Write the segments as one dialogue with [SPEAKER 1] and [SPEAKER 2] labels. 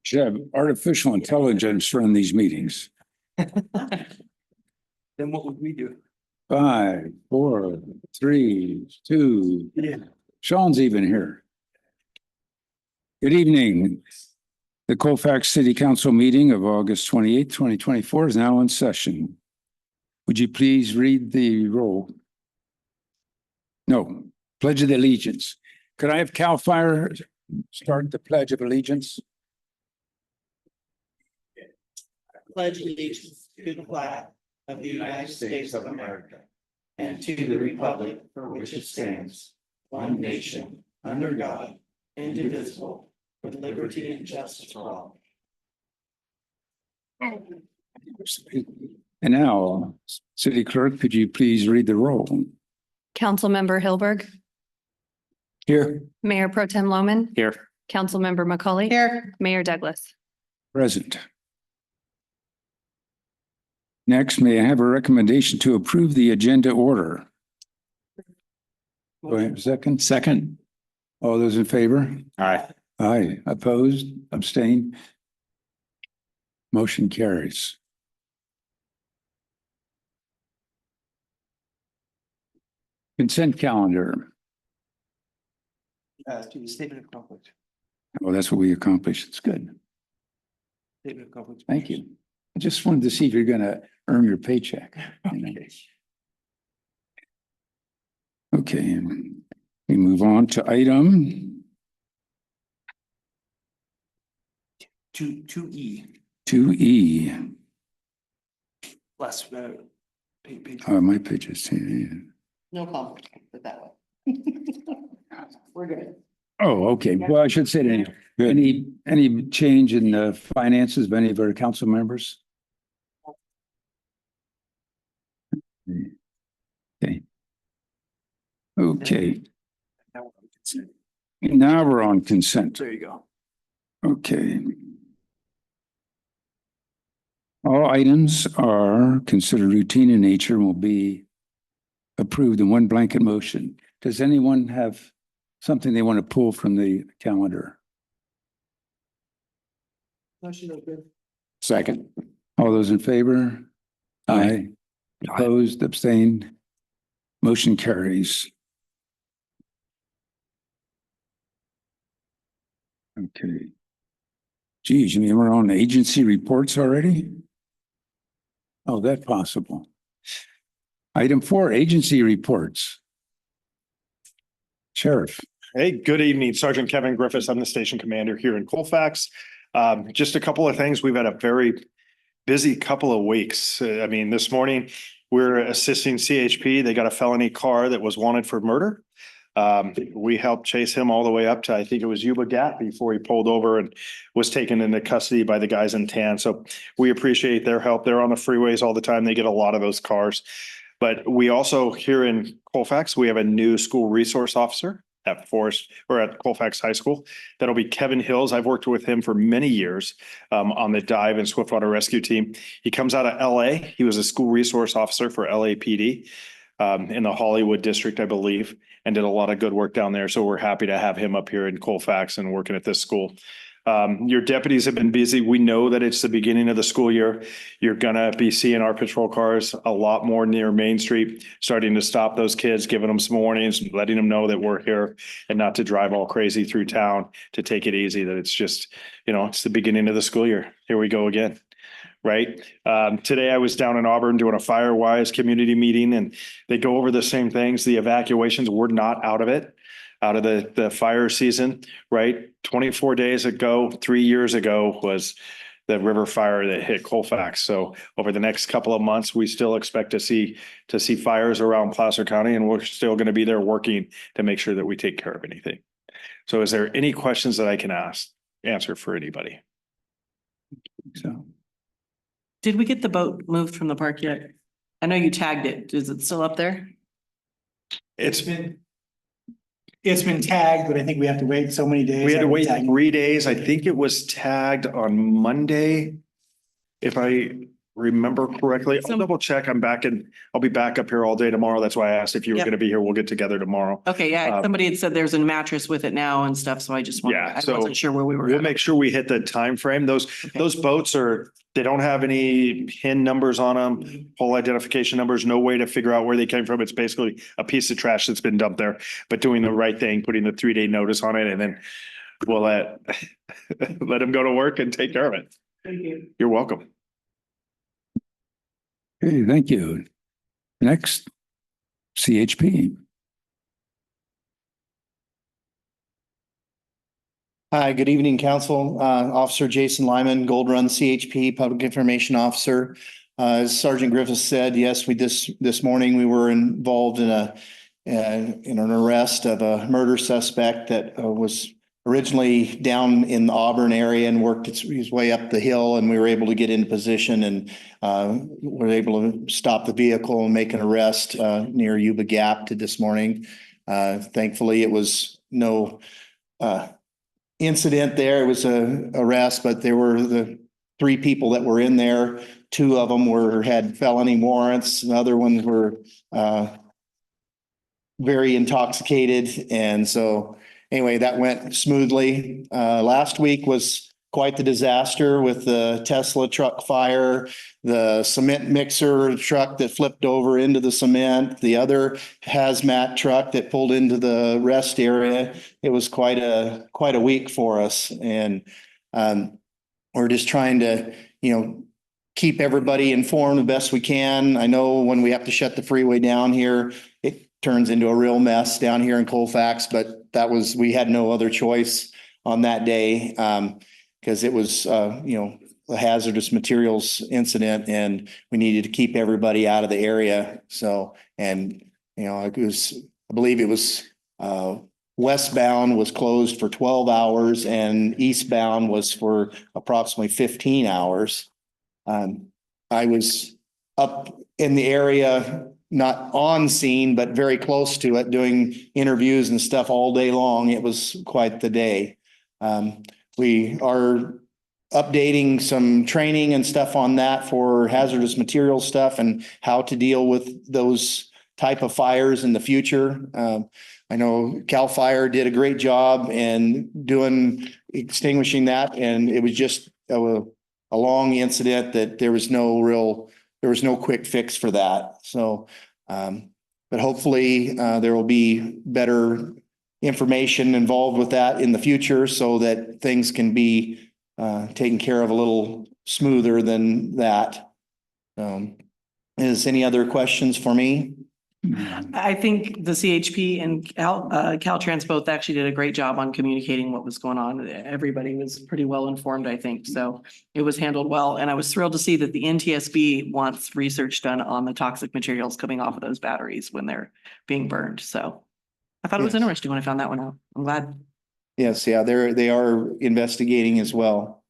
[SPEAKER 1] Should have artificial intelligence run these meetings.
[SPEAKER 2] Then what would we do?
[SPEAKER 1] 5, 4, 3, 2.
[SPEAKER 2] Yeah.
[SPEAKER 1] Sean's even here. Good evening. The Colfax City Council meeting of August 28th, 2024 is now in session. Would you please read the roll? No, Pledge of Allegiance. Could I have Cal Fire start the Pledge of Allegiance?
[SPEAKER 3] Pledge allegiance to the flag of the United States of America and to the republic for which it stands, one nation, under God, indivisible, with liberty and justice for all.
[SPEAKER 1] And now, City Clerk, could you please read the roll?
[SPEAKER 4] Councilmember Hilberg,
[SPEAKER 1] Here.
[SPEAKER 4] Mayor Pro Tem Loman,
[SPEAKER 1] Here.
[SPEAKER 4] Councilmember McCauley. Here. Mayor Douglas.
[SPEAKER 1] Present. Next, may I have a recommendation to approve the agenda order? Do I have a second? Second. All those in favor?
[SPEAKER 2] Aye.
[SPEAKER 1] Aye. Opposed? Abstained? Motion carries. Consent calendar.
[SPEAKER 2] To the statement of conflict.
[SPEAKER 1] Well, that's what we accomplished. It's good.
[SPEAKER 2] Statement of conflict.
[SPEAKER 1] Thank you. I just wanted to see if you're going to earn your paycheck. You know? Okay, and we move on to item
[SPEAKER 2] 2E.
[SPEAKER 1] 2E.
[SPEAKER 2] Last, page.
[SPEAKER 1] My pages. Yeah.
[SPEAKER 3] No conflict, put that way. We're good.
[SPEAKER 1] Oh, okay. Well, I should say that any change in the finances of any of our council members? Okay. Okay, now we're on consent.
[SPEAKER 2] There you go.
[SPEAKER 1] Okay. All items are considered routine in nature and will be approved in one blanket motion. Does anyone have something they want to pull from the calendar?
[SPEAKER 2] Motion open.
[SPEAKER 1] Second. All those in favor? Aye. Opposed, abstained? Motion carries. Okay. Geez, you mean we're on agency reports already? Oh, that's possible. Item 4, agency reports. Sheriff.
[SPEAKER 5] Hey, good evening, Sergeant Kevin Griffiths. I'm the station commander here in Colfax. Just a couple of things. We've had a very busy couple of weeks. I mean, this morning we're assisting CHP. They got a felony car that was wanted for murder. We helped chase him all the way up to, I think it was Yuba Gap, before he pulled over and was taken into custody by the guys in tan. So we appreciate their help. They're on the freeways all the time. They get a lot of those cars. But we also here in Colfax, we have a new school resource officer at Forest or at Colfax High School. That'll be Kevin Hills. I've worked with him for many years on the dive and swiftwater rescue team. He comes out of LA. He was a school resource officer for LAPD in the Hollywood district, I believe, and did a lot of good work down there. So we're happy to have him up here in Colfax and working at this school. Your deputies have been busy. We know that it's the beginning of the school year. You're gonna be seeing our patrol cars a lot more near Main Street, starting to stop those kids, giving them some warnings, letting them know that we're here and not to drive all crazy through town, to take it easy, that it's just, it's the beginning of the school year. Here we go again. Right. Today I was down in Auburn doing a Firewise community meeting, and they go over the same things. The evacuations, we're not out of it. Out of the fire season, right? 24 days ago, 3 years ago was the river fire that hit Colfax. So over the next couple of months, we still expect to see fires around Placer County, and we're still going to be there working to make sure that we take care of anything. So is there any questions that I can answer for anybody?
[SPEAKER 1] So
[SPEAKER 3] Did we get the boat moved from the park yet? I know you tagged it. Is it still up there?
[SPEAKER 6] It's been tagged, but I think we have to wait so many days.
[SPEAKER 5] We had to wait 3 days. I think it was tagged on Monday. If I remember correctly. I'll double check. I'll be back up here all day tomorrow. That's why I asked if you were
[SPEAKER 3] Yep.
[SPEAKER 5] going to be here. We'll get together tomorrow.
[SPEAKER 3] Okay, yeah, somebody had said there's a mattress with it now and stuff, so I just wanted,
[SPEAKER 5] Yeah,
[SPEAKER 3] I
[SPEAKER 5] so
[SPEAKER 3] wasn't sure where we were.
[SPEAKER 5] We'll
[SPEAKER 3] at.
[SPEAKER 5] make sure we hit the time frame. Those boats they don't have any PIN numbers on them, pole identification numbers, no way to figure out where they came from. It's basically a piece of trash that's been dumped there, but doing the right thing, putting the 3-day notice on it, and then we'll let them go to work and take care of it.
[SPEAKER 3] Thank you.
[SPEAKER 5] You're welcome.
[SPEAKER 1] Okay, thank you. Next, CHP.
[SPEAKER 7] Hi, good evening, Council. Officer Jason Lyman, Gold Run CHP, Public Information Officer. As Sergeant Griffiths said, yes, this morning we were involved in an arrest of a murder suspect that was originally down in the Auburn area and worked his way up the hill, and we were able to get into position and were able to stop the vehicle and make an arrest near Yuba Gap this morning. Thankfully, it was no incident there. It was a arrest, but there were the 3 people that were in there. 2 of them had felony warrants. The other ones were very intoxicated. And so anyway, that went smoothly. Last week was quite the disaster with the Tesla truck fire, the cement mixer truck that flipped over into the cement, the other hazmat truck that pulled into the rest area. It was quite a week for us. And we're just trying to, keep everybody informed the best we can. I know when we have to shut the freeway down here, it turns into a real mess down here in Colfax, but we had no other choice on that day. Because it was, a hazardous materials incident, and we needed to keep everybody out of the area. So, and, I believe it was, westbound was closed for 12 hours and eastbound was for approximately 15 hours. I was up in the area, not on scene, but very close to it, doing interviews and stuff all day long. It was quite the day. We are updating some training and stuff on that for hazardous material stuff and how to deal with those type of fires in the future. I know CAL FIRE did a great job in extinguishing that, and it was just a long incident that there was no quick fix for that. So, but hopefully there will be better information involved with that in the future so that things can be taken care of a little smoother than that. Is any other questions for me?
[SPEAKER 3] I think the CHP and Caltrans both actually did a great job on communicating what was going on. Everybody was pretty well informed, I think. So it was handled well. And I was thrilled to see that the NTSB wants research done on the toxic materials coming off of those batteries when they're being burned. So I thought it was
[SPEAKER 7] Yes.
[SPEAKER 3] interesting when I found that one out. I'm glad.
[SPEAKER 7] Yes, yeah, they are investigating as well.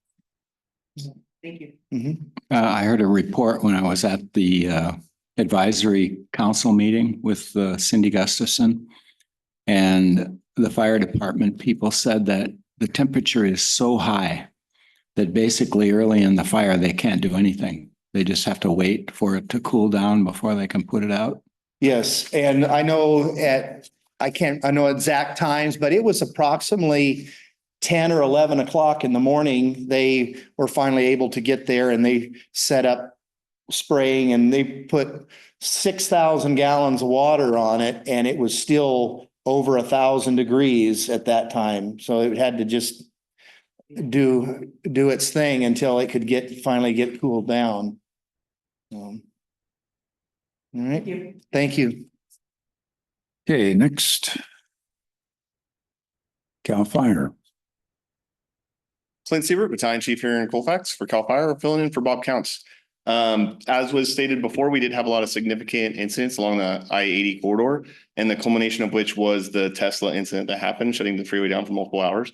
[SPEAKER 3] Thank you.
[SPEAKER 7] Mhm.
[SPEAKER 8] I heard a report when I was at the advisory council meeting with Cindy Gustafson. And the fire department people said that the temperature is so high that basically early in the fire, they can't do anything. They just have to wait for it to cool down before they can put it out.
[SPEAKER 7] Yes, and I know I know exact times, but it was approximately 10 or 11 o'clock in the morning. They were finally able to get there and they set up spraying, and they put 6,000 gallons of water on it, and it was still over 1,000 degrees at that time. So it had to just do its thing until it could finally get cooled down. All right. Thank you.
[SPEAKER 1] Okay, next. CAL FIRE.
[SPEAKER 9] Clint Siebert, Battalion Chief here in Colfax for CAL FIRE, filling in for Bob Counts. As was stated before, we did have a lot of significant incidents along the I-80 corridor, and the culmination of which was the Tesla incident that happened, shutting the freeway down for multiple hours.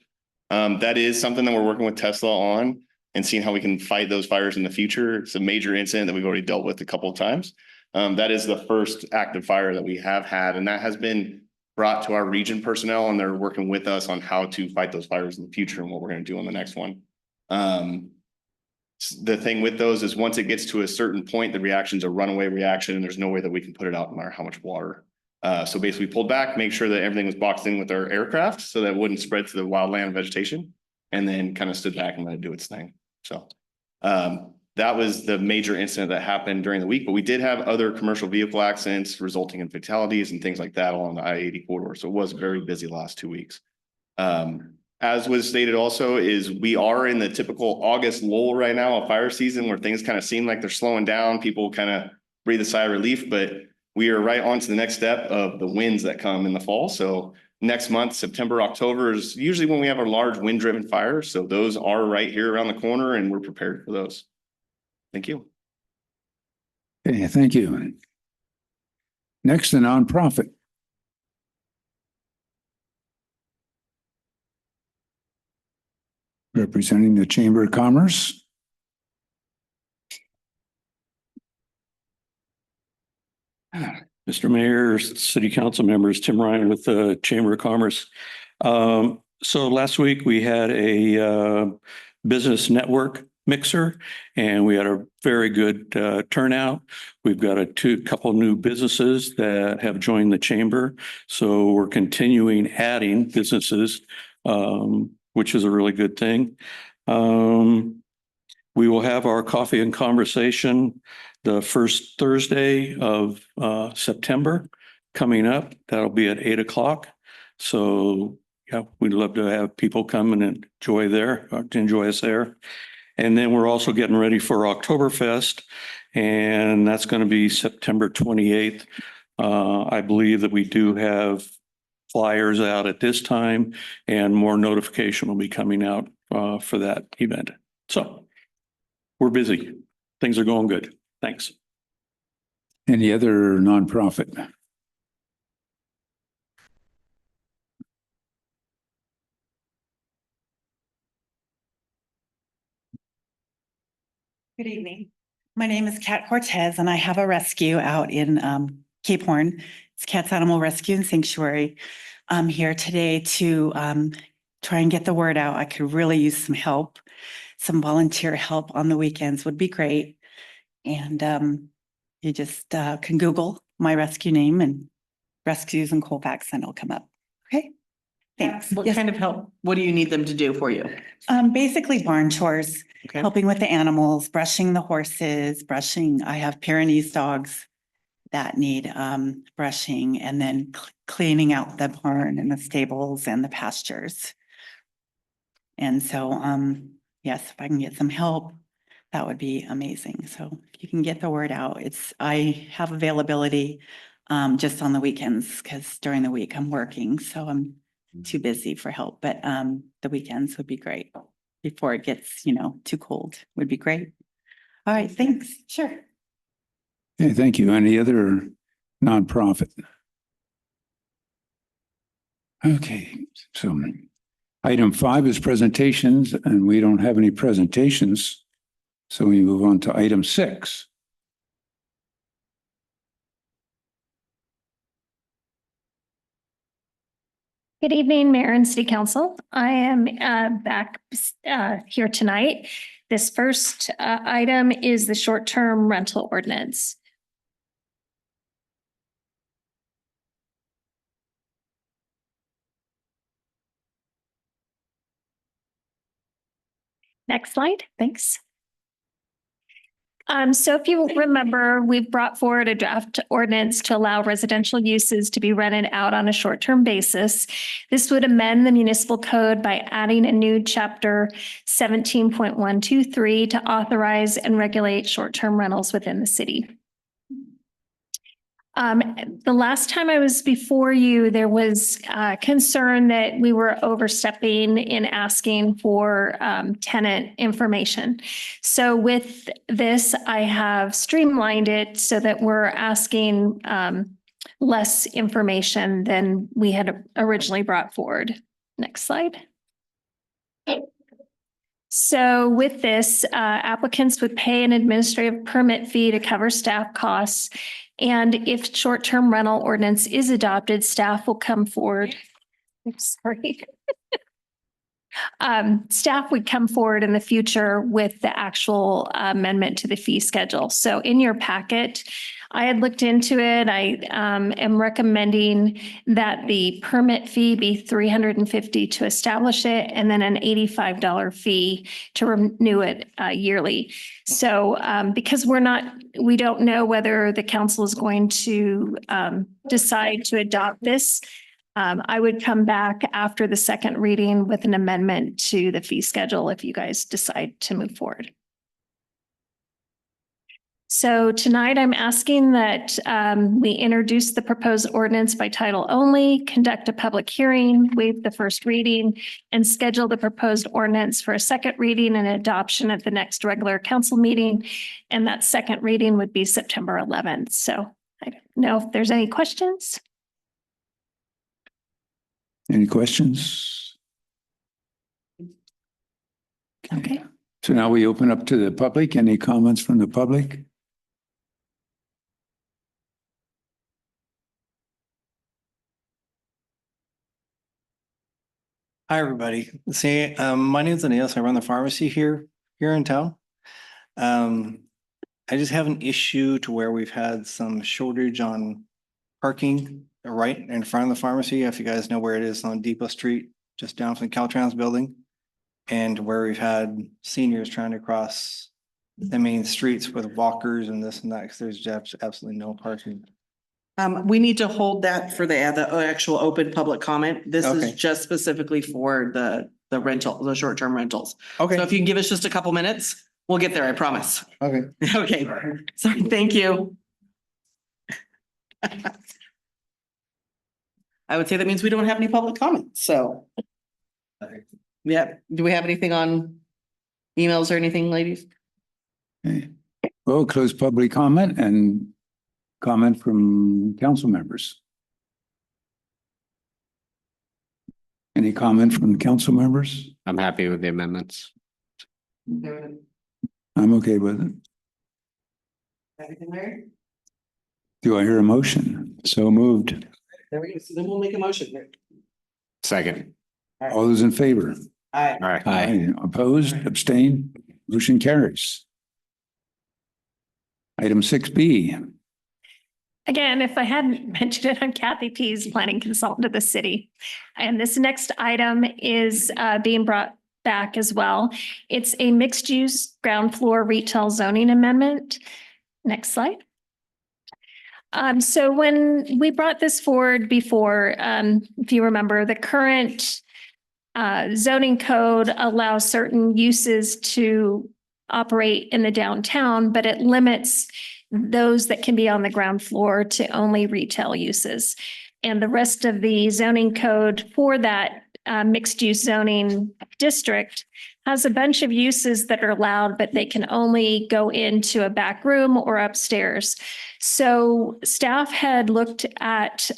[SPEAKER 9] That is something that we're working with Tesla on and seeing how we can fight those fires in the future. It's a major incident that we've already dealt with a couple of times. That is the first active fire that we have had, and that has been brought to our region personnel, and they're working with us on how to fight those fires in the future and what we're going to do on the next one. The thing with those is once it gets to a certain point, the reaction's a runaway reaction and there's no way that we can put it out no matter how much water. So basically we pulled back, make sure that everything was boxed in with our aircraft so that it wouldn't spread to the wildland vegetation, and then kind of stood back and let it do its thing. So that was the major incident that happened during the week, but we did have other commercial vehicle accidents resulting in fatalities and things like that along the I-80 corridor. So it was very busy last 2 weeks. As was stated also is we are in the typical August lull right now of fire season where things kind of seem like they're slowing down. People kind of breathe a sigh of relief, but we are right on to the next step of the winds that come in the fall. So next month, September, October is usually when we have our large wind driven fires. So those are right here around the corner and we're prepared for those. Thank you.
[SPEAKER 1] Okay, thank you. Next, the nonprofit. Representing the Chamber of Commerce.
[SPEAKER 10] Mr. Mayor, City Council members, Tim Ryan with the Chamber of Commerce. So last week we had a business network mixer and we had a very good turnout. We've got a couple new businesses that have joined the chamber. So we're continuing adding businesses, which is a really good thing. We will have our coffee and conversation the first Thursday of September coming up. That'll be at 8 o'clock. So yeah, we'd love to have people come and enjoy us there. And then we're also getting ready for Oktoberfest, and that's going to be September 28th. I believe that we do have flyers out at this time and more notification will be coming out for that event. So we're busy. Things are going good. Thanks.
[SPEAKER 1] Any other nonprofit?
[SPEAKER 11] Good evening. My name is Kat Cortez and I have a rescue out in Cape Horn. It's Cat's Animal Rescue and Sanctuary. I'm here today to try and get the word out. I could really use some help. Some volunteer help on the weekends would be great. And you just can Google my rescue name and rescues in Colfax and it'll come up. Okay. Thanks.
[SPEAKER 3] What kind of help? What do you need them to do for you?
[SPEAKER 11] Basically barn chores,
[SPEAKER 3] Okay.
[SPEAKER 11] helping with the animals, brushing the horses, I have Pyrenees dogs that need brushing, and then cleaning out the barn and the stables and the pastures. And so, yes, if I can get some help, that would be amazing. So if you can get the word out, I have availability just on the weekends because during the week I'm working, so I'm too busy for help, but the weekends would be great before it gets, too cold would be great. All right, thanks. Sure.
[SPEAKER 1] Okay, thank you. Any other nonprofit? Okay, so item 5 is presentations, and we don't have any presentations. So we move on to item 6.
[SPEAKER 12] Good evening, Mayor and City Council. I am back here tonight. This first item is the short-term rental ordinance. Next slide, thanks. So if you remember, we've brought forward a draft ordinance to allow residential uses to be rented out on a short-term basis. This would amend the municipal code by adding a new chapter 17.123 to authorize and regulate short-term rentals within the city. The last time I was before you, there was concern that we were overstepping in asking for tenant information. So with this, I have streamlined it so that we're asking less information than we had originally brought forward. Next slide. So with this, applicants would pay an administrative permit fee to cover staff costs. And if short-term rental ordinance is adopted, staff will come forward. Oops, sorry. Staff would come forward in the future with the actual amendment to the fee schedule. So in your packet, I had looked into it. I am recommending that the permit fee be $350 to establish it, and then an $85 fee to renew it yearly. So because we don't know whether the council is going to decide to adopt this, I would come back after the second reading with an amendment to the fee schedule if you guys decide to move forward. So tonight I'm asking that we introduce the proposed ordinance by title only, conduct a public hearing, waive the first reading, and schedule the proposed ordinance for a second reading and adoption at the next regular council meeting. And that second reading would be September 11th. So I don't know if there's any questions.
[SPEAKER 1] Any questions?
[SPEAKER 12] Okay.
[SPEAKER 1] So now we open up to the public. Any comments from the public?
[SPEAKER 3] Hi, everybody. See, my name's Aeneas. I run the pharmacy here in town. I just have an issue to where we've had some shortage on parking right in front of the pharmacy. If you guys know where it is on Depot Street, just down from the Caltrans building. And where we've had seniors trying to cross the main streets with walkers and this and that, because there's just absolutely no parking.
[SPEAKER 13] We need to hold that for the actual open public comment. This is
[SPEAKER 3] Okay.
[SPEAKER 13] just specifically for the rental, the short-term rentals.
[SPEAKER 3] Okay.
[SPEAKER 13] So if you can give us just a couple minutes, we'll get there, I promise.
[SPEAKER 3] Okay.
[SPEAKER 13] Okay, sorry, thank you. I would say that means we don't have any public comments, so. Yeah, do we have anything on emails or anything, ladies?
[SPEAKER 1] Okay. Well, close public comment and comment from council members. Any comment from council members?
[SPEAKER 14] I'm happy with the amendments.
[SPEAKER 1] I'm okay with it.
[SPEAKER 13] Everything there?
[SPEAKER 1] Do I hear a motion? So moved.
[SPEAKER 13] There we go, so then we'll make a motion.
[SPEAKER 14] Second.
[SPEAKER 1] All those in favor?
[SPEAKER 13] Aye.
[SPEAKER 14] All right.
[SPEAKER 1] Aye. Opposed, abstained, motion carries. Item 6B.
[SPEAKER 12] Again, if I hadn't mentioned it, I'm Kathy Pease, planning consultant of the city. And this next item is being brought back as well. It's a mixed-use ground floor retail zoning amendment. Next slide. So when we brought this forward before, if you remember, the current zoning code allows certain uses to operate in the downtown, but it limits those that can be on the ground floor to only retail uses. And the rest of the zoning code for that mixed-use zoning district has a bunch of uses that are allowed, but they can only go into a back room or upstairs. So staff had looked at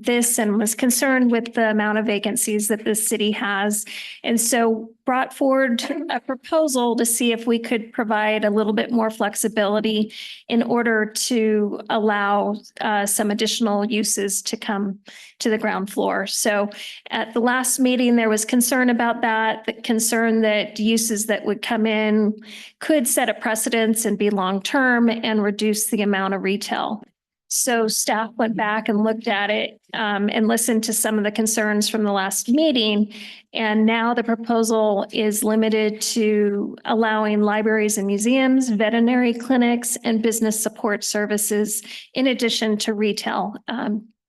[SPEAKER 12] this and was concerned with the amount of vacancies that the city has. And so brought forward a proposal to see if we could provide a little bit more flexibility in order to allow some additional uses to come to the ground floor. So at the last meeting, there was concern about that, the concern that uses that would come in could set a precedence and be long-term and reduce the amount of retail. So staff went back and looked at it and listened to some of the concerns from the last meeting. And now the proposal is limited to allowing libraries and museums, veterinary clinics, and business support services, in addition to retail,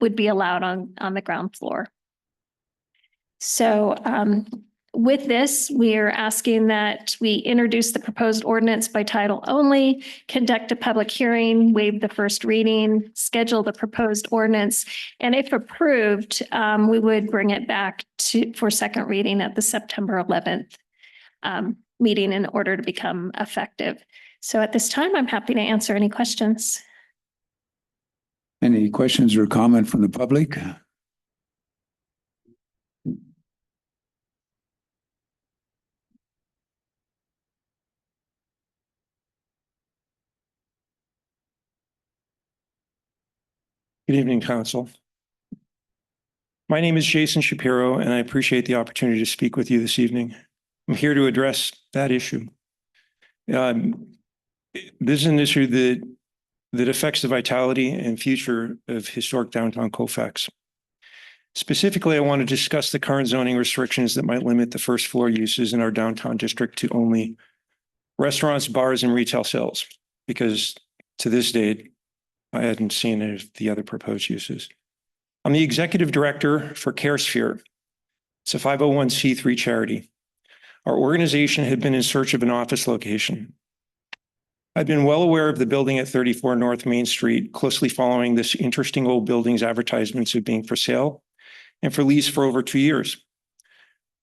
[SPEAKER 12] would be allowed on the ground floor. So with this, we are asking that we introduce the proposed ordinance by title only, conduct a public hearing, waive the first reading, schedule the proposed ordinance, and if approved, we would bring it back for second reading at the September 11th meeting in order to become effective. So at this time, I'm happy to answer any questions.
[SPEAKER 1] Any questions or comment from the public?
[SPEAKER 10] Good evening, council.
[SPEAKER 15] My name is Jason Shapiro, and I appreciate the opportunity to speak with you this evening. I'm here to address that issue. This is an issue that affects the vitality and future of historic downtown Colfax. Specifically, I want to discuss the current zoning restrictions that might limit the first floor uses in our downtown district to only restaurants, bars, and retail sales, because to this date, I hadn't seen any of the other proposed uses. I'm the executive director for CareSphere. It's a 501c3 charity. Our organization had been in search of an office location. I've been well aware of the building at 34 North Main Street, closely following this interesting old building's advertisements of being for sale and for lease for over 2 years.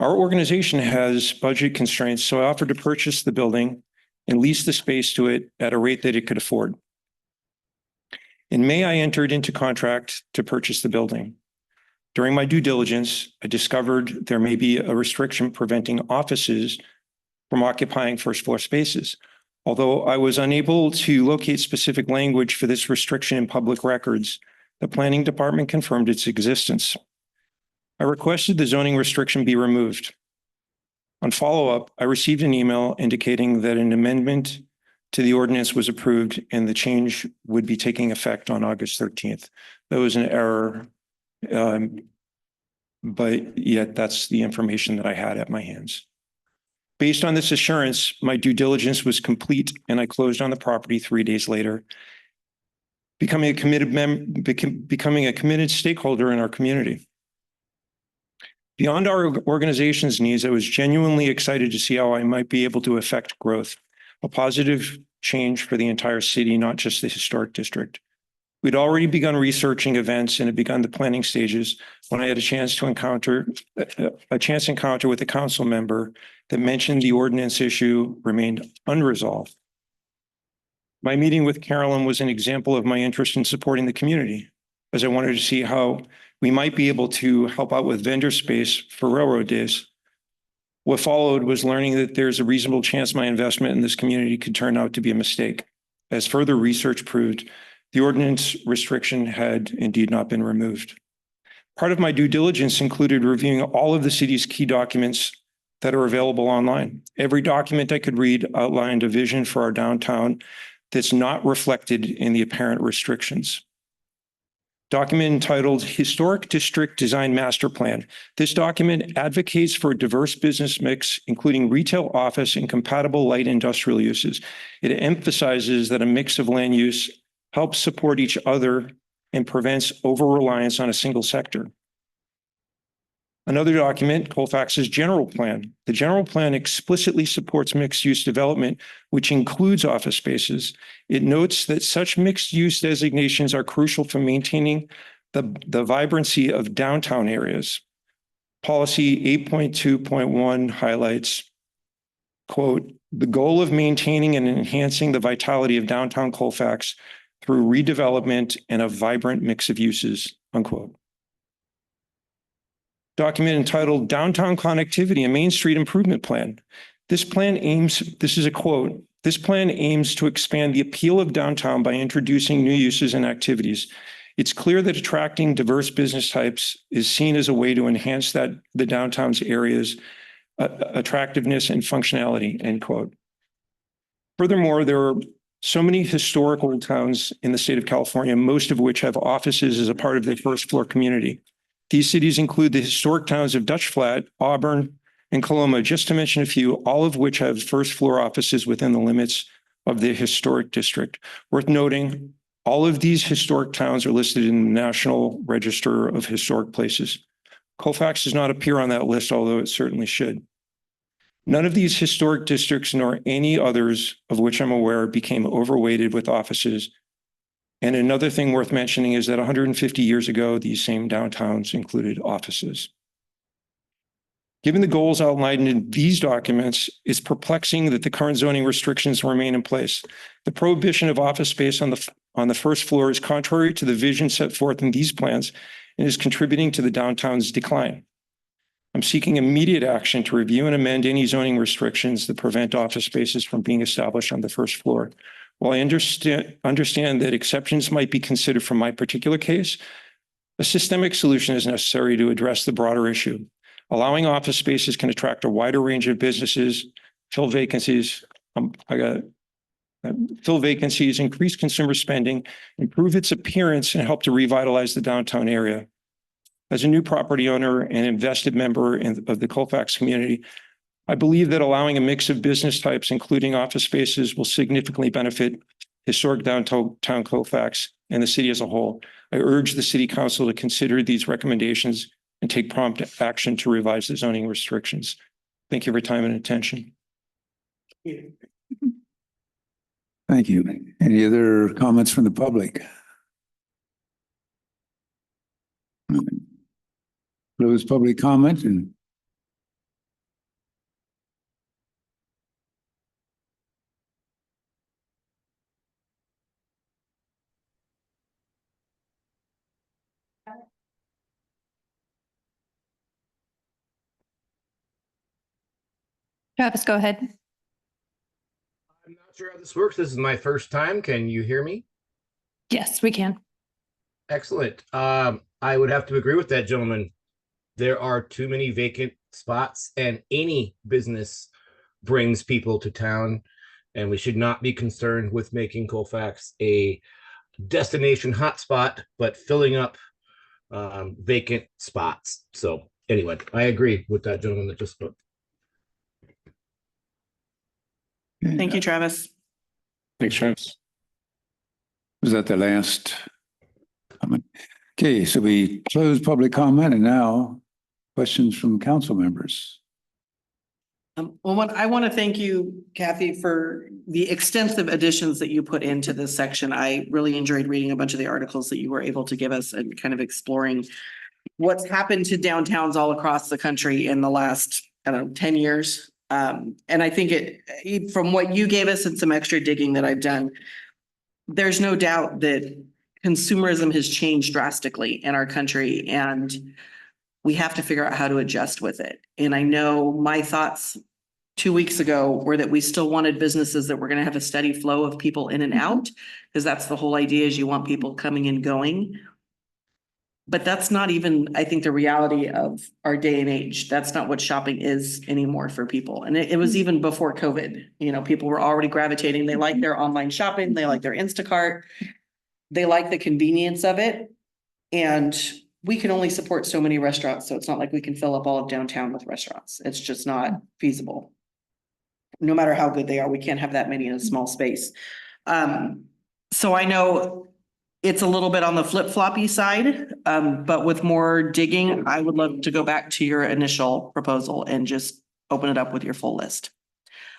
[SPEAKER 15] Our organization has budget constraints, so I offered to purchase the building and lease the space to it at a rate that it could afford. In May, I entered into contract to purchase the building. During my due diligence, I discovered there may be a restriction preventing offices from occupying first floor spaces. Although I was unable to locate specific language for this restriction in public records, the planning department confirmed its existence. I requested the zoning restriction be removed. On follow-up, I received an email indicating that an amendment to the ordinance was approved and the change would be taking effect on August 13th. That was an error, but yet that's the information that I had at my hands. Based on this assurance, my due diligence was complete and I closed on the property 3 days later, becoming a committed stakeholder in our community. Beyond our organization's needs, I was genuinely excited to see how I might be able to affect growth, a positive change for the entire city, not just the historic district. We'd already begun researching events and had begun the planning stages when I had a chance encounter with a council member that mentioned the ordinance issue remained unresolved. My meeting with Carolyn was an example of my interest in supporting the community, as I wanted to see how we might be able to help out with vendor space for railroad days. What followed was learning that there's a reasonable chance my investment in this community could turn out to be a mistake. As further research proved, the ordinance restriction had indeed not been removed. Part of my due diligence included reviewing all of the city's key documents that are available online. Every document I could read outlined a vision for our downtown that's not reflected in the apparent restrictions. Document entitled Historic District Design Master Plan. This document advocates for a diverse business mix, including retail, office, and compatible light industrial uses. It emphasizes that a mix of land use helps support each other and prevents over-reliance on a single sector. Another document, Colfax's general plan. The general plan explicitly supports mixed-use development, which includes office spaces. It notes that such mixed-use designations are crucial for maintaining the vibrancy of downtown areas. Policy 8.2.1 highlights, quote, the goal of maintaining and enhancing the vitality of downtown Colfax through redevelopment and a vibrant mix of uses, unquote. Document entitled Downtown Connectivity and Main Street Improvement Plan. This plan aims, this is a quote, this plan aims to expand the appeal of downtown by introducing new uses and activities. It's clear that attracting diverse business types is seen as a way to enhance the downtown's areas, attractiveness and functionality, end quote. Furthermore, there are so many historical towns in the state of California, most of which have offices as a part of their first floor community. These cities include the historic towns of Dutch Flat, Auburn, and Coloma, just to mention a few, all of which have first floor offices within the limits of the historic district. Worth noting, all of these historic towns are listed in the National Register of Historic Places. Colfax does not appear on that list, although it certainly should. None of these historic districts, nor any others of which I'm aware, became overweighted with offices. And another thing worth mentioning is that 150 years ago, these same downtowns included offices. Given the goals outlined in these documents, it's perplexing that the current zoning restrictions remain in place. The prohibition of office space on the first floor is contrary to the vision set forth in these plans and is contributing to the downtown's decline. I'm seeking immediate action to review and amend any zoning restrictions that prevent office spaces from being established on the first floor. While I understand that exceptions might be considered for my particular case, A systemic solution is necessary to address the broader issue. Allowing office spaces can attract a wider range of businesses, fill vacancies. Fill vacancies, increase consumer spending, improve its appearance, and help to revitalize the downtown area. As a new property owner and invested member of the Colfax community, I believe that allowing a mix of business types, including office spaces, will significantly benefit historic downtown Colfax and the city as a whole. I urge the city council to consider these recommendations and take prompt action to revise the zoning restrictions. Thank you for your time and attention.
[SPEAKER 1] Thank you. Any other comments from the public? Close public comment and
[SPEAKER 4] Travis, go ahead.
[SPEAKER 14] I'm not sure how this works. This is my first time. Can you hear me?
[SPEAKER 4] Yes, we can.
[SPEAKER 14] Excellent. I would have to agree with that gentleman. There are too many vacant spots, and any business brings people to town, and we should not be concerned with making Colfax a destination hotspot, but filling up vacant spots. So anyway, I agree with that gentleman that just spoke.
[SPEAKER 13] Thank you, Travis.
[SPEAKER 14] Thanks, Travis.
[SPEAKER 1] was that the last comment? Okay, so we closed public comment and now questions from council members.
[SPEAKER 13] I want to thank you, Kathy, for the extensive additions that you put into this section. I really enjoyed reading a bunch of the articles that you were able to give us and kind of exploring what's happened to downtowns all across the country in the last, 10 years. And I think from what you gave us and some extra digging that I've done, there's no doubt that consumerism has changed drastically in our country, and we have to figure out how to adjust with it. And I know my thoughts 2 weeks ago were that we still wanted businesses that were going to have a steady flow of people in and out, because that's the whole idea, is you want people coming and going. But that's not even, I think, the reality of our day and age. That's not what shopping is anymore for people. And it was even before COVID. People were already gravitating. They like their online shopping. They like their Instacart. They like the convenience of it. And we can only support so many restaurants. So it's not like we can fill up all of downtown with restaurants. It's just not feasible. No matter how good they are, we can't have that many in a small space. So I know it's a little bit on the flip-floppy side, but with more digging, I would love to go back to your initial proposal and just open it up with your full list.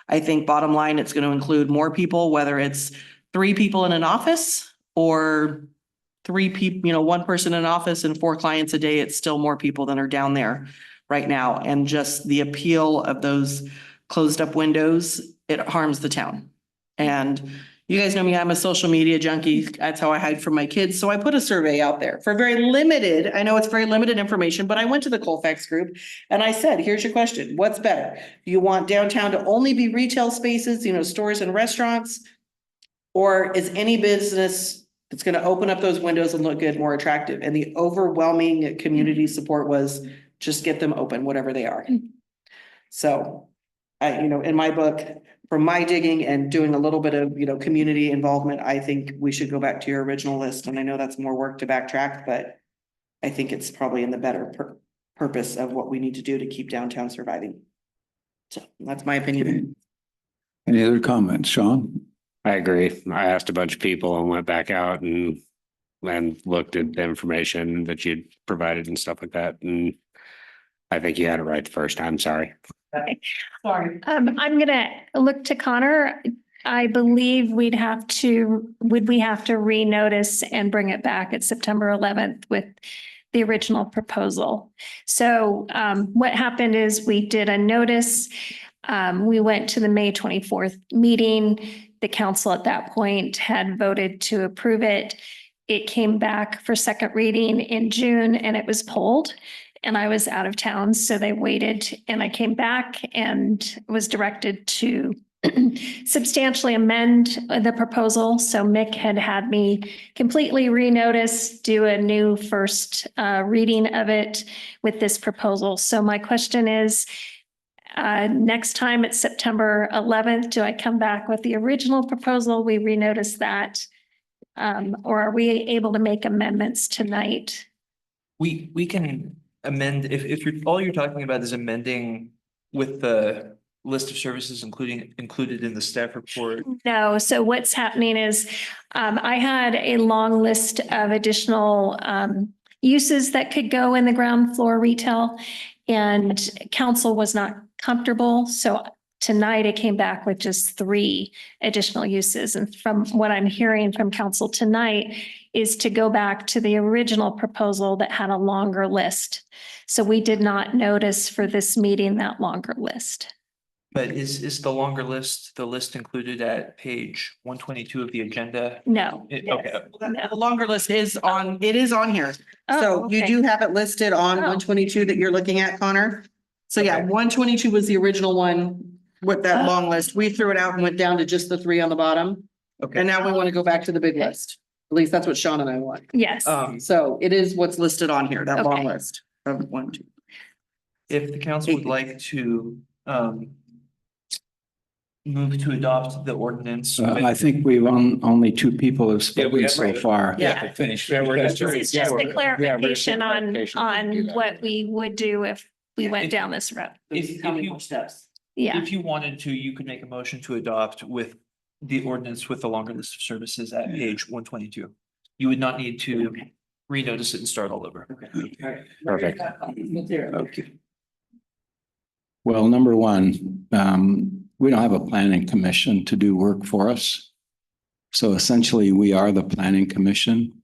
[SPEAKER 13] I think bottom line, it's going to include more people, whether it's 3 people in an office or 3 people, 1 person in an office and 4 clients a day. It's still more people than are down there right now. And just the appeal of those closed up windows, it harms the town. And you guys know me, I'm a social media junkie. That's how I hide from my kids. So I put a survey out there for very limited, I know it's very limited information, but I went to the Colfax group and I said, here's your question. What's better? Do you want downtown to only be retail spaces, stores and restaurants? Or is any business that's going to open up those windows and look good more attractive? And the overwhelming community support was just get them open, whatever they are. So, in my book, from my digging and doing a little bit of, community involvement, I think we should go back to your original list. And I know that's more work to backtrack, but I think it's probably in the better purpose of what we need to do to keep downtown surviving. So that's my opinion.
[SPEAKER 1] Okay. Any other comments, Sean?
[SPEAKER 14] I agree. I asked a bunch of people and went back out and looked at the information that you'd provided and stuff like that. And I think you had it right the first time. Sorry.
[SPEAKER 12] Okay.
[SPEAKER 13] Sorry.
[SPEAKER 12] I'm gonna look to Connor. I believe would we have to renotice and bring it back at September 11th with the original proposal. So what happened is we did a notice. We went to the May 24th meeting. The council at that point had voted to approve it. It came back for second reading in June and it was pulled. And I was out of town, so they waited and I came back and was directed to substantially amend the proposal. So Mick had me completely renotice, do a new first reading of it with this proposal. So my question is, next time it's September 11th, do I come back with the original proposal? We renotice that. Or are we able to make amendments tonight?
[SPEAKER 2] We can amend, if you're, all you're talking about is amending with the list of services included in the staff report.
[SPEAKER 12] No, so what's happening is I had a long list of additional uses that could go in the ground floor retail, and council was not comfortable. So tonight it came back with just 3 additional uses. And from what I'm hearing from council tonight is to go back to the original proposal that had a longer list. So we did not notice for this meeting that longer list.
[SPEAKER 2] But is the longer list, the list included at page 122 of the agenda?
[SPEAKER 12] No.
[SPEAKER 2] Okay.
[SPEAKER 13] The longer list is on, it is on here.
[SPEAKER 12] Oh,
[SPEAKER 13] So you
[SPEAKER 12] okay.
[SPEAKER 13] do have it listed on
[SPEAKER 12] Oh.
[SPEAKER 13] 122 that you're looking at, Connor. So yeah,
[SPEAKER 2] Okay.
[SPEAKER 13] 122 was the original one with that long list. We threw it out and went down to just the 3 on the bottom.
[SPEAKER 2] Okay.
[SPEAKER 13] And now we want to go back to the big list. At least that's what Sean and I want.
[SPEAKER 12] Yes.
[SPEAKER 13] So it is what's listed on here, that long
[SPEAKER 12] Okay.
[SPEAKER 13] list of 1, 2.
[SPEAKER 2] If the council would like to move to adopt the ordinance.
[SPEAKER 8] I think we've only 2 people have
[SPEAKER 1] Yeah, we
[SPEAKER 8] spoken
[SPEAKER 1] have
[SPEAKER 8] so
[SPEAKER 1] right.
[SPEAKER 8] far.
[SPEAKER 12] Yeah.
[SPEAKER 1] Finish.
[SPEAKER 12] This is just a clarification on what we would do if we went down this road.
[SPEAKER 2] If you,
[SPEAKER 13] steps?
[SPEAKER 12] Yeah.
[SPEAKER 2] if you wanted to, you could make a motion to adopt with the ordinance with the longer list of services at page 122. You would not need to renotice it and start all over.
[SPEAKER 8] Perfect.
[SPEAKER 2] Okay.
[SPEAKER 8] Well, number one, we don't have a planning commission to do work for us. So essentially, we are the planning commission.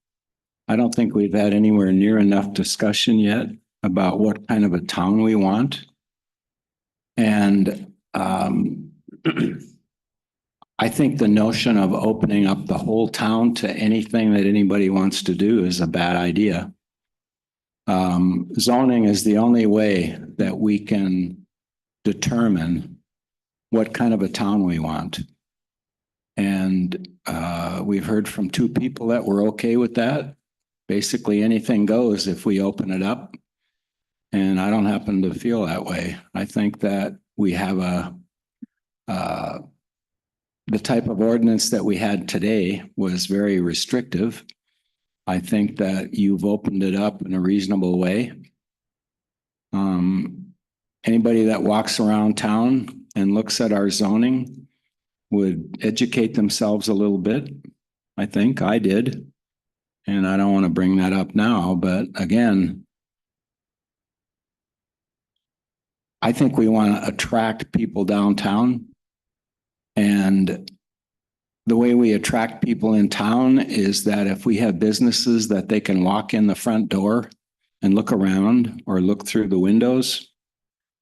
[SPEAKER 8] I don't think we've had anywhere near enough discussion yet about what kind of a town we want. And I think the notion of opening up the whole town to anything that anybody wants to do is a bad idea. Zoning is the only way that we can determine what kind of a town we want. And we've heard from 2 people that were okay with that. Basically, anything goes if we open it up. And I don't happen to feel that way. I think that we have the type of ordinance that we had today was very restrictive. I think that you've opened it up in a reasonable way. Anybody that walks around town and looks at our zoning would educate themselves a little bit. I think I did. And I don't want to bring that up now, but again, I think we want to attract people downtown. And the way we attract people in town is that if we have businesses that they can walk in the front door and look around or look through the windows.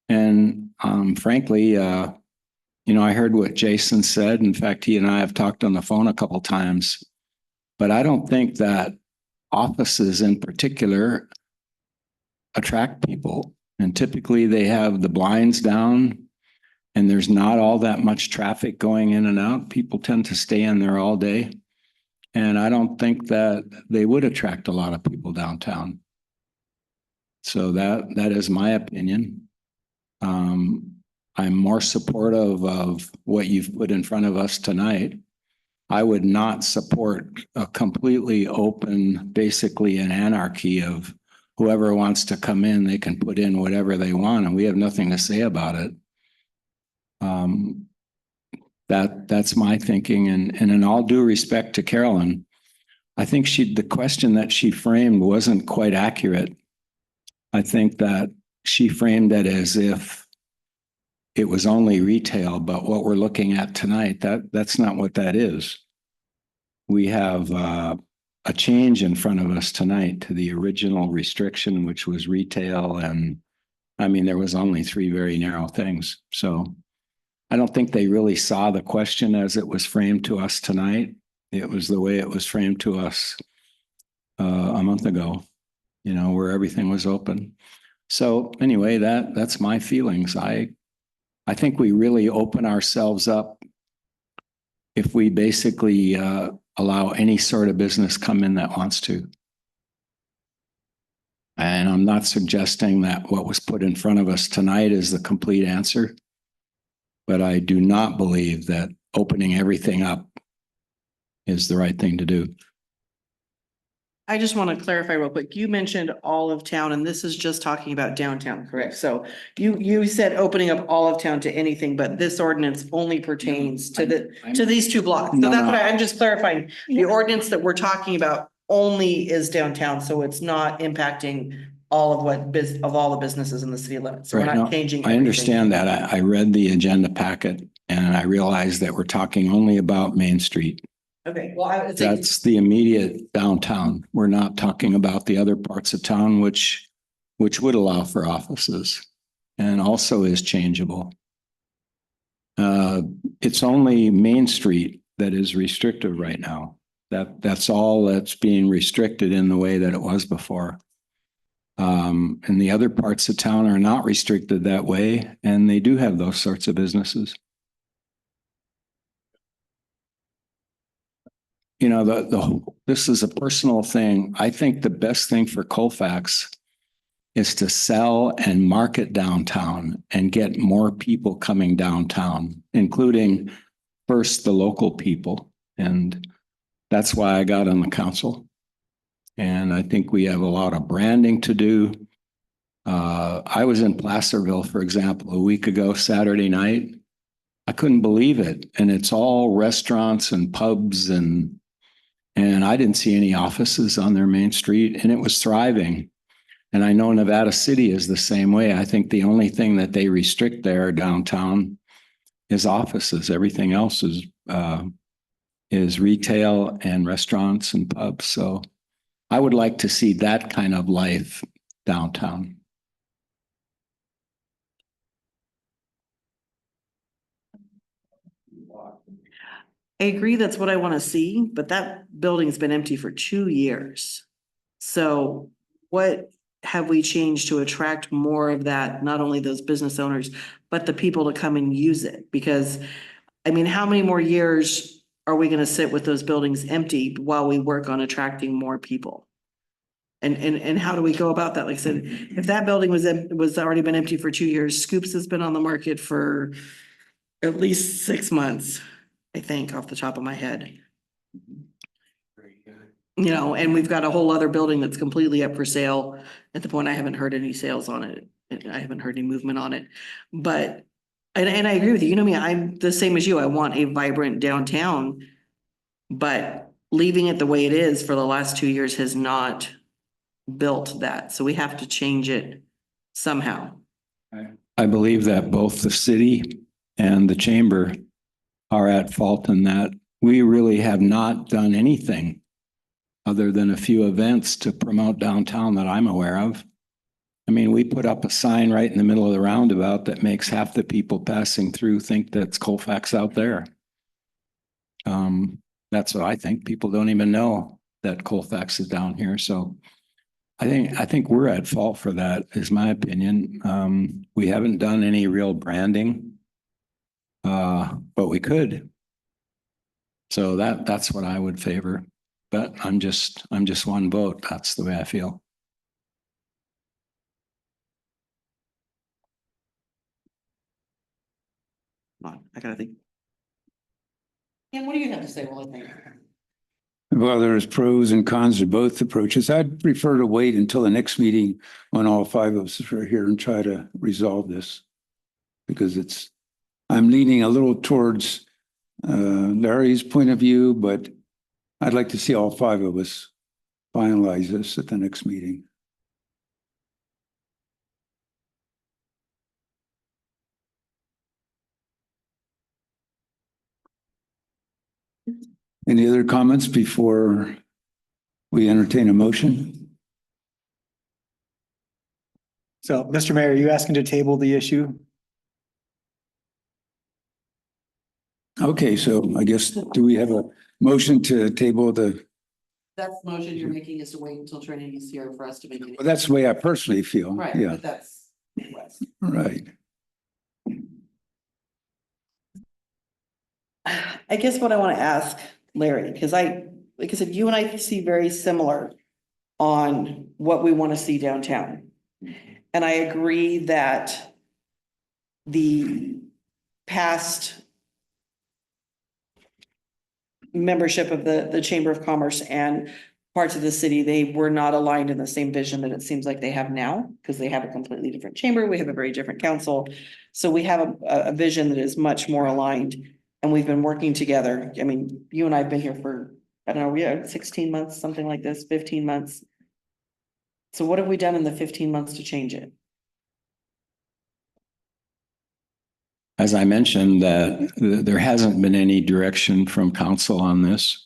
[SPEAKER 8] And frankly, I heard what Jason said. In fact, he and I have talked on the phone a couple times, but I don't think that offices in particular attract people. And typically they have the blinds down and there's not all that much traffic going in and out. People tend to stay in there all day. And I don't think that they would attract a lot of people downtown. So that is my opinion. I'm more supportive of what you've put in front of us tonight. I would not support a completely open, basically an anarchy of whoever wants to come in, they can put in whatever they want and we have nothing to say about it. That's my thinking. And in all due respect to Carolyn, I think the question that she framed wasn't quite accurate. I think that she framed it as if it was only retail, but what we're looking at tonight, that's not what that is. We have a change in front of us tonight to the original restriction, which was retail. And I mean, there was only 3 very narrow things. So I don't think they really saw the question as it was framed to us tonight. It was the way it was framed to us a month ago, where everything was open. So anyway, that's my feelings. I think we really open ourselves up if we basically allow any sort of business come in that wants to. And I'm not suggesting that what was put in front of us tonight is the complete answer. But I do not believe that opening everything up is the right thing to do.
[SPEAKER 13] I just want to clarify real quick. You mentioned all of town, and this is just talking about downtown, correct? So you said opening up all of town to anything, but this ordinance only pertains to these two blocks. So
[SPEAKER 8] No,
[SPEAKER 13] that's
[SPEAKER 8] no.
[SPEAKER 13] what I'm just clarifying. The ordinance that we're talking about only is downtown, so it's not impacting all of all the businesses in the city limits. So we're
[SPEAKER 8] Right,
[SPEAKER 13] not
[SPEAKER 8] no,
[SPEAKER 13] changing.
[SPEAKER 8] I
[SPEAKER 13] everything.
[SPEAKER 8] understand that. I read the agenda packet and I realized that we're talking only about Main Street.
[SPEAKER 13] Okay, well, I would say.
[SPEAKER 8] That's the immediate downtown. We're not talking about the other parts of town, which would allow for offices and also is changeable. It's only Main Street that is restrictive right now. That's all that's being restricted in the way that it was before. And the other parts of town are not restricted that way, and they do have those sorts of businesses. You know, this is a personal thing. I think the best thing for Colfax is to sell and market downtown and get more people coming downtown, including first the local people. And that's why I got on the council. And I think we have a lot of branding to do. I was in Placerville, for example, a week ago, Saturday night. I couldn't believe it. And it's all restaurants and pubs and I didn't see any offices on their main street, and it was thriving. And I know Nevada City is the same way. I think the only thing that they restrict there downtown is offices. Everything else is retail and restaurants and pubs. So I would like to see that kind of life downtown.
[SPEAKER 13] I agree, that's what I want to see, but that building's been empty for 2 years. So what have we changed to attract more of that, not only those business owners, but the people to come and use it? Because, I mean, how many more years are we going to sit with those buildings empty while we work on attracting more people? And how do we go about that? Like I said, if that building was already been empty for 2 years, Scoops has been on the market for at least 6 months. I think off the top of my head. You know, and we've got a whole other building that's completely up for sale. At the point, I haven't heard any sales on it. I haven't heard any movement on it. But, and I agree with you, you know me, I'm the same as you. I want a vibrant downtown. But leaving it the way it is for the last 2 years has not built that. So we have to change it somehow.
[SPEAKER 8] I believe that both the city and the chamber are at fault in that we really have not done anything other than a few events to promote downtown that I'm aware of. I mean, we put up a sign right in the middle of the roundabout that makes half the people passing through think that's Colfax out there. That's what I think. People don't even know that Colfax is down here. So I think we're at fault for that, is my opinion. We haven't done any real branding. But we could. So that's what I would favor. But I'm just one vote. That's the way I feel.
[SPEAKER 13] Come on, I gotta think. And what do you have to say, Well, I think.
[SPEAKER 1] Well, there's pros and cons to both approaches. I'd prefer to wait until the next meeting when all 5 of us are here and try to resolve this. Because I'm leaning a little towards Larry's point of view, but I'd like to see all 5 of us finalize this at the next meeting. Any other comments before we entertain a motion?
[SPEAKER 6] So, Mr. Mayor, are you asking to table the issue?
[SPEAKER 1] Okay, so I guess, do we have a motion to table the,
[SPEAKER 13] That's the motion you're making, is to wait until Trinity is here for us to make it.
[SPEAKER 1] well, that's the way I personally feel.
[SPEAKER 13] Right,
[SPEAKER 1] Yeah,
[SPEAKER 13] but that's.
[SPEAKER 1] right.
[SPEAKER 13] I guess what I want to ask Larry, because like I said, you and I see very similar on what we want to see downtown. And I agree that the past membership of the Chamber of Commerce and parts of the city, they were not aligned in the same vision that it seems like they have now, because they have a completely different chamber. We have a very different council. So we have a vision that is much more aligned, and we've been working together. I mean, you and I have been here for, I don't know, we have 16 months, something like this, 15 months. So what have we done in the 15 months to change it?
[SPEAKER 8] As I mentioned, that there hasn't been any direction from council on this.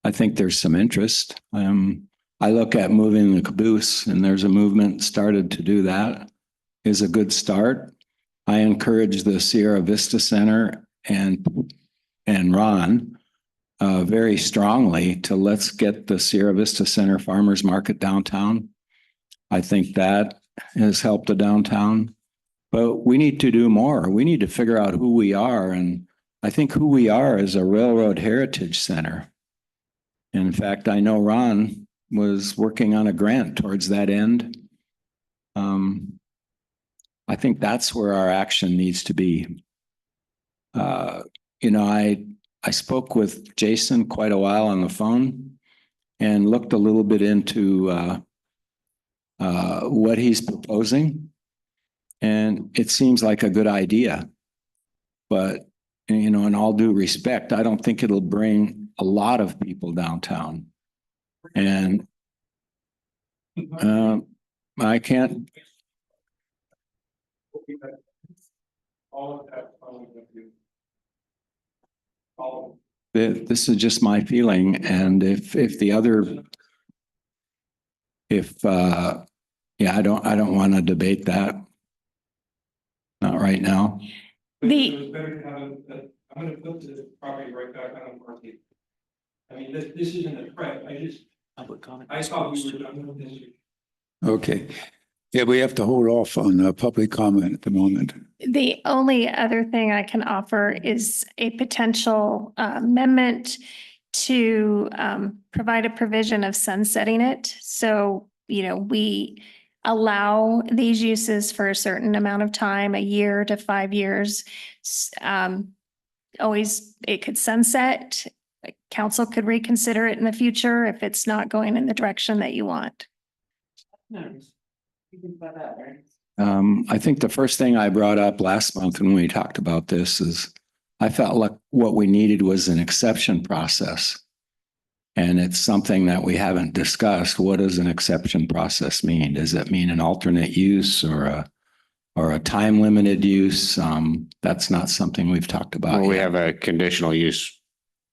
[SPEAKER 8] I think there's some interest. I look at moving the caboose, and there's a movement started to do that. Is a good start. I encourage the Sierra Vista Center and Ron very strongly to let's get the Sierra Vista Center Farmers Market downtown. I think that has helped the downtown. But we need to do more. We need to figure out who we are. And I think who we are is a railroad heritage center. In fact, I know Ron was working on a grant towards that end. I think that's where our action needs to be. You know, I spoke with Jason quite a while on the phone and looked a little bit into what he's proposing. And it seems like a good idea. But, you know, in all due respect, I don't think it'll bring a lot of people downtown. And I can't. This is just my feeling. And if the other, yeah, I don't want to debate that. Not right now.
[SPEAKER 15] I'm gonna put the property right back on the market. I mean, this isn't a threat.
[SPEAKER 2] Public comment.
[SPEAKER 15] I thought we were done with this.
[SPEAKER 1] Okay. Yeah, we have to hold off on public comment at the moment.
[SPEAKER 12] The only other thing I can offer is a potential amendment to provide a provision of sunsetting it. So, you know, we allow these uses for a certain amount of time, a year to 5 years. Always, it could sunset. Council could reconsider it in the future if it's not going in the direction that you want.
[SPEAKER 8] I think the first thing I brought up last month when we talked about this is I felt like what we needed was an exception process. And it's something that we haven't discussed. What does an exception process mean? Does it mean an alternate use or a time limited use? That's not something we've talked about.
[SPEAKER 16] Well, we
[SPEAKER 8] yet.
[SPEAKER 16] have a conditional use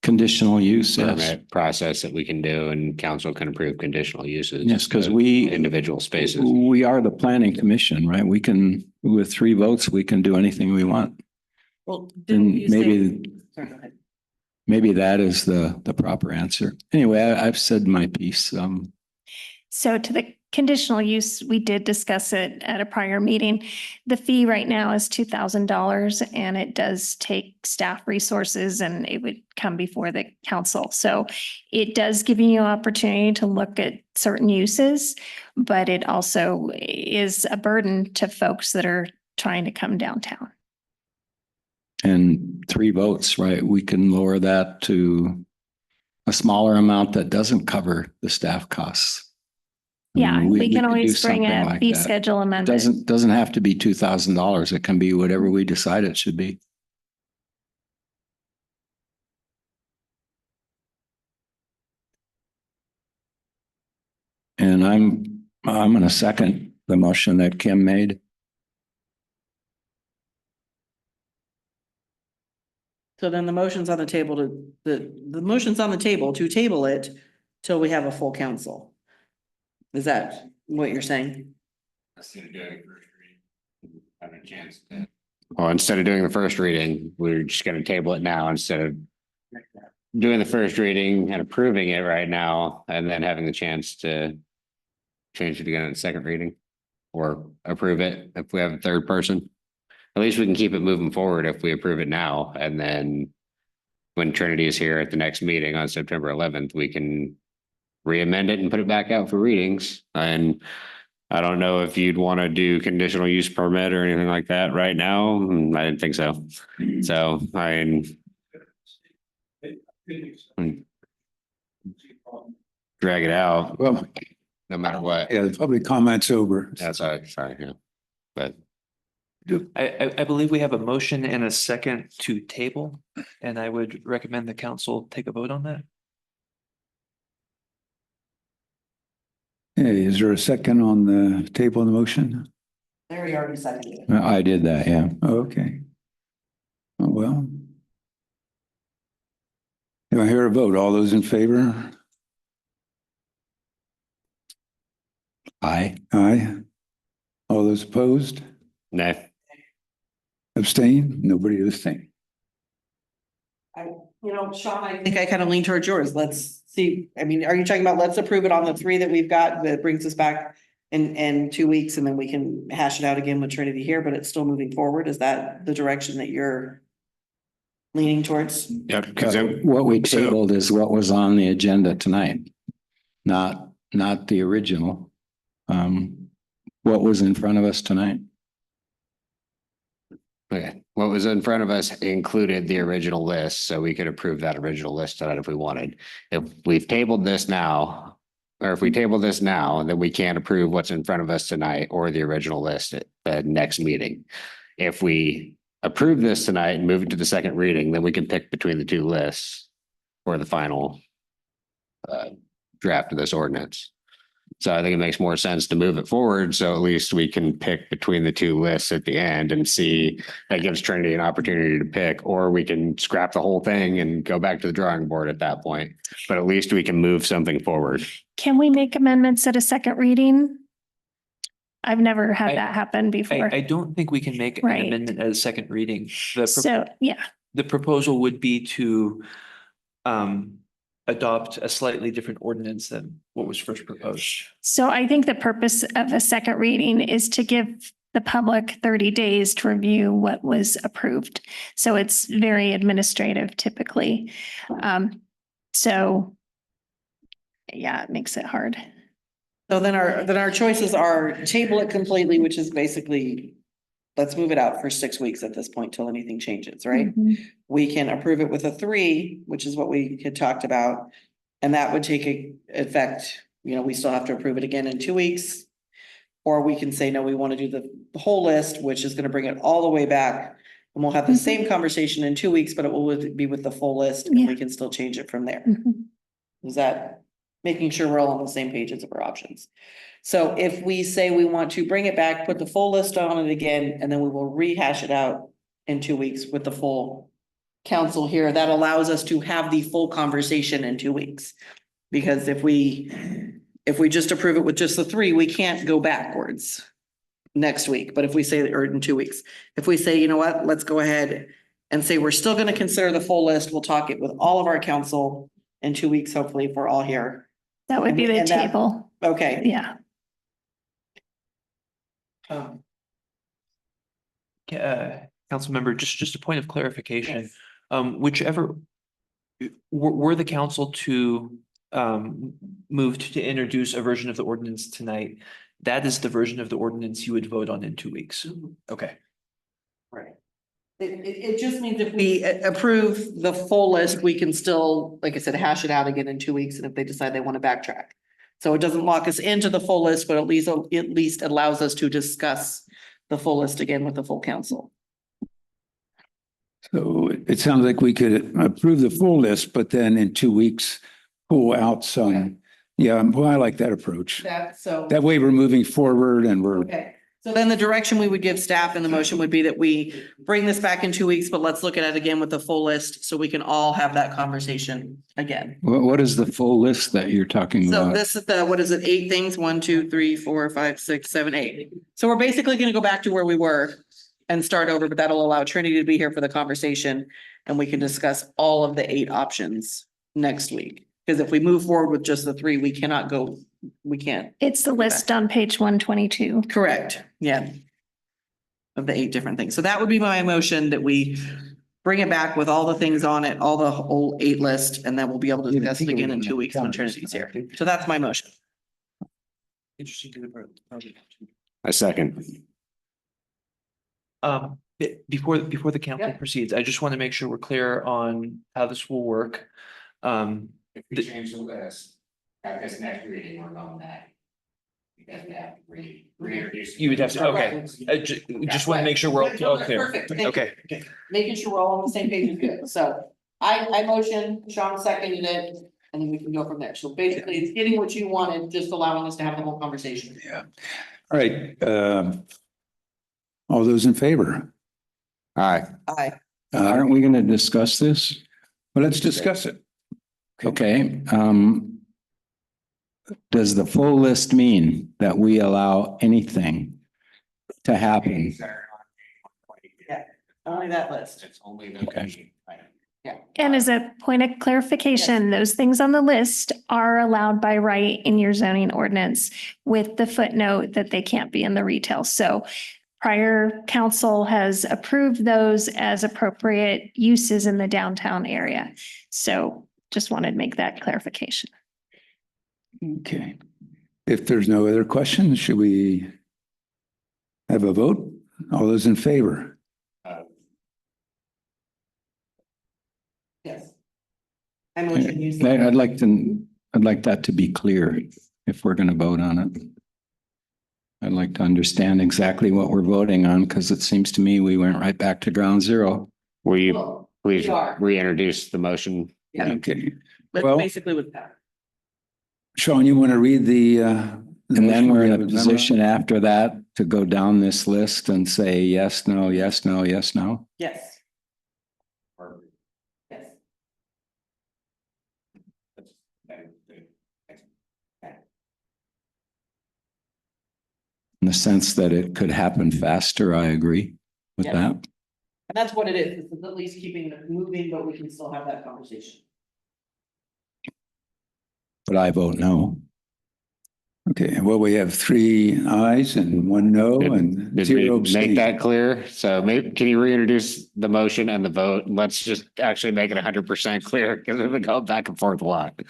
[SPEAKER 8] Conditional use, yes.
[SPEAKER 16] permit process that we can do, and council can approve conditional uses.
[SPEAKER 8] Yes, because
[SPEAKER 16] of individual spaces.
[SPEAKER 8] We are the planning commission, right? We can, with 3 votes, we can do anything we want.
[SPEAKER 13] Well,
[SPEAKER 8] And
[SPEAKER 13] didn't you say?
[SPEAKER 8] maybe,
[SPEAKER 13] Sorry, go ahead.
[SPEAKER 8] maybe that is the proper answer. Anyway, I've said my piece.
[SPEAKER 12] So to the conditional use, we did discuss it at a prior meeting. The fee right now is $2,000, and it does take staff resources, and it would come before the council. So it does give you an opportunity to look at certain uses, but it also is a burden to folks that are trying to come downtown.
[SPEAKER 8] And 3 votes, right? We can lower that to a smaller amount that doesn't cover the staff costs. I
[SPEAKER 12] Yeah,
[SPEAKER 8] mean,
[SPEAKER 12] we
[SPEAKER 8] could
[SPEAKER 12] can
[SPEAKER 8] do
[SPEAKER 12] always bring
[SPEAKER 8] something
[SPEAKER 12] a
[SPEAKER 8] like
[SPEAKER 12] fee
[SPEAKER 8] that.
[SPEAKER 12] schedule amendment.
[SPEAKER 8] Doesn't have to be $2,000. It can be whatever we decide it should be. And I'm going to second the motion that Kim made.
[SPEAKER 13] So then the motion's on the table the motion's on the table to table it till we have a full council. Is that what you're saying?
[SPEAKER 16] Well, instead of doing the first reading, we're just gonna table it now instead of doing the first reading and approving it right now, and then having the chance to change it again in the second reading or approve it if we have a third person. At least we can keep it moving forward if we approve it now, and then when Trinity is here at the next meeting on September 11th, we can re-amend it and put it back out for readings. And I don't know if you'd want to do conditional use permit or anything like that right now. I didn't think so. So drag it out.
[SPEAKER 1] Well,
[SPEAKER 16] no matter what.
[SPEAKER 1] yeah, the public comment's over.
[SPEAKER 16] That's sorry, yeah. But
[SPEAKER 2] I believe we have a motion and a second to table, and I would recommend the council take a vote on that.
[SPEAKER 1] Hey, is there a second on the table on the motion?
[SPEAKER 13] Larry already seconded.
[SPEAKER 8] I did that, yeah.
[SPEAKER 1] Oh, okay. Oh, well. Do I hear a vote? All those in favor?
[SPEAKER 8] Aye.
[SPEAKER 1] Aye. All those opposed?
[SPEAKER 16] no.
[SPEAKER 1] Abstain? Nobody abstain.
[SPEAKER 13] Sean, I think I kind of lean towards yours. Let's see. I mean, are you talking about let's approve it on the 3 that we've got that brings us back in 2 weeks and then we can hash it out again with Trinity here, but it's still moving forward? Is that the direction that you're leaning towards?
[SPEAKER 16] Yeah, because
[SPEAKER 8] What we tabled is what was on the agenda tonight, not the original. What was in front of us tonight?
[SPEAKER 16] okay, what was in front of us included the original list, so we could approve that original list tonight if we wanted. If we've tabled this now, or if we table this now, then we can't approve what's in front of us tonight or the original list at the next meeting. If we approve this tonight and move it to the second reading, then we can pick between the two lists for the final draft of this ordinance. So I think it makes more sense to move it forward. So at least we can pick between the two lists at the end and see, that gives Trinity an opportunity to pick, or we can scrap the whole thing and go back to the drawing board at that point. But at least we can move something forward.
[SPEAKER 12] Can we make amendments at a second reading? I've never had that happen before.
[SPEAKER 2] I don't think we can make an
[SPEAKER 12] Right.
[SPEAKER 2] amendment at a second reading.
[SPEAKER 12] So, yeah,
[SPEAKER 2] The proposal would be to adopt a slightly different ordinance than what was first proposed.
[SPEAKER 12] so I think the purpose of a second reading is to give the public 30 days to review what was approved. So it's very administrative typically. So yeah, it makes it hard.
[SPEAKER 13] So then our choices are table it completely, which is basically, let's move it out for 6 weeks at this point till anything changes, right?
[SPEAKER 12] Mhm.
[SPEAKER 13] We can approve it with a 3, which is what we had talked about. And that would take effect, we still have to approve it again in 2 weeks. Or we can say, no, we want to do the whole list, which is going to bring it all the way back. And we'll have the same conversation in 2 weeks, but it will be with the full list and
[SPEAKER 12] Yeah.
[SPEAKER 13] we can still change it from there.
[SPEAKER 12] Mhm.
[SPEAKER 13] Is that making sure we're all on the same pages of our options? So if we say we want to bring it back, put the full list on it again, and then we will rehash it out in 2 weeks with the full council here, that allows us to have the full conversation in 2 weeks. Because if we just approve it with just the 3, we can't go backwards next week. But if we say, or in 2 weeks, if we say, you know what, let's go ahead and say, we're still going to consider the full list. We'll talk it with all of our council in 2 weeks, hopefully, if we're all here.
[SPEAKER 12] That would be the
[SPEAKER 13] And that-
[SPEAKER 12] table.
[SPEAKER 13] Okay.
[SPEAKER 12] Yeah.
[SPEAKER 2] Council member, just a point of clarification. Whichever, were the council to move to introduce a version of the ordinance tonight, that is the version of the ordinance you would vote on in 2 weeks. Okay.
[SPEAKER 13] Right. It just means if we approve the full list, we can still, like I said, hash it out again in 2 weeks, and if they decide they want to backtrack. So it doesn't lock us into the full list, but at least allows us to discuss the full list again with the full council.
[SPEAKER 1] So it sounds like we could approve the full list, but then in 2 weeks, pull out some. Yeah, well, I like that approach. That way we're moving forward and we're.
[SPEAKER 13] Okay. So then the direction we would give staff in the motion would be that we bring this back in 2 weeks, but let's look at it again with the full list so we can all have that conversation again.
[SPEAKER 8] What is the full list that you're talking
[SPEAKER 13] So
[SPEAKER 8] about?
[SPEAKER 13] this is what is it, 8 things? 1, 2, 3, 4, 5, 6, 7, 8. So we're basically going to go back to where we were and start over, but that'll allow Trinity to be here for the conversation and we can discuss all of the 8 options next week. Because if we move forward with just the 3, we can't.
[SPEAKER 12] It's the list on page 122.
[SPEAKER 13] Correct, yeah. Of the 8 different things. So that would be my motion, that we bring it back with all the things on it, all the whole 8 list, and then we'll be able to discuss it again in 2 weeks when Trinity's here. So that's my motion.
[SPEAKER 2] Interesting to the project.
[SPEAKER 16] I second.
[SPEAKER 2] Before the council proceeds, I just want to make sure we're clear on how this will work.
[SPEAKER 16] If we change the list, at this next reading, we're going back. Because we have to reintroduce.
[SPEAKER 2] You would have to, okay, just want to make sure we're all clear.
[SPEAKER 13] Perfect. Thank you.
[SPEAKER 2] Okay.
[SPEAKER 13] Making sure we're all on the same page is good. So I motion, Sean seconded it, and then we can go from there. So basically, it's getting what you wanted, just allowing us to have the whole conversation.
[SPEAKER 1] Yeah. All right. All those in favor?
[SPEAKER 16] Aye.
[SPEAKER 13] Aye.
[SPEAKER 8] Aren't we going to discuss this?
[SPEAKER 1] Well, let's discuss it.
[SPEAKER 8] Okay, does the full list mean that we allow anything to happen?
[SPEAKER 13] Yeah, only that list.
[SPEAKER 16] It's only the.
[SPEAKER 8] Okay.
[SPEAKER 12] And as a point of clarification, those things on the list are allowed by right in your zoning ordinance with the footnote that they can't be in the retail. So prior council has approved those as appropriate uses in the downtown area. So just wanted to make that clarification.
[SPEAKER 1] Okay. If there's no other questions, should we have a vote? All those in favor?
[SPEAKER 13] Yes. I motion you.
[SPEAKER 8] I'd like that to be clear if we're going to vote on it. I'd like to understand exactly what we're voting on because it seems to me we went right back to ground zero.
[SPEAKER 16] Will you
[SPEAKER 13] Well,
[SPEAKER 16] please
[SPEAKER 13] we are.
[SPEAKER 16] reintroduce the motion?
[SPEAKER 13] Yeah.
[SPEAKER 1] Okay.
[SPEAKER 13] That's
[SPEAKER 1] Well-
[SPEAKER 13] basically what that.
[SPEAKER 1] Sean, you want to read the
[SPEAKER 8] And then we're in a
[SPEAKER 1] motion?
[SPEAKER 8] position after that to go down this list and say yes, no, yes, no, yes, no.
[SPEAKER 13] Yes. Yes.
[SPEAKER 8] In the sense that it could happen faster, I agree with
[SPEAKER 13] Yeah.
[SPEAKER 8] that.
[SPEAKER 13] And that's what it is. It's at least keeping it moving, but we can still have that conversation.
[SPEAKER 8] But I vote no.
[SPEAKER 1] Okay, well, we have 3 ayes and 1 no and
[SPEAKER 16] Did
[SPEAKER 1] 0
[SPEAKER 16] we
[SPEAKER 1] abstain.
[SPEAKER 16] make that clear? So maybe, can you reintroduce the motion and the vote? Let's just actually make it 100% clear because we've been going back and forth a lot.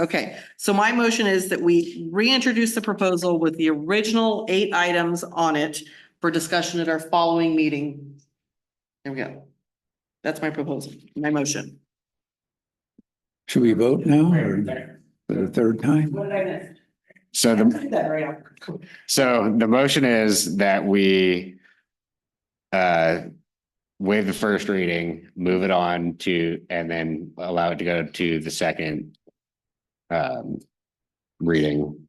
[SPEAKER 13] Okay, so my motion is that we reintroduce the proposal with the original 8 items on it for discussion at our following meeting. There we go. That's my proposal, my motion.
[SPEAKER 1] Should we vote now or for the 3rd time?
[SPEAKER 13] What did I miss?
[SPEAKER 16] So
[SPEAKER 13] I did that right after.
[SPEAKER 16] so the motion is that we waive the first reading, move it on to, and then allow it to go to the second reading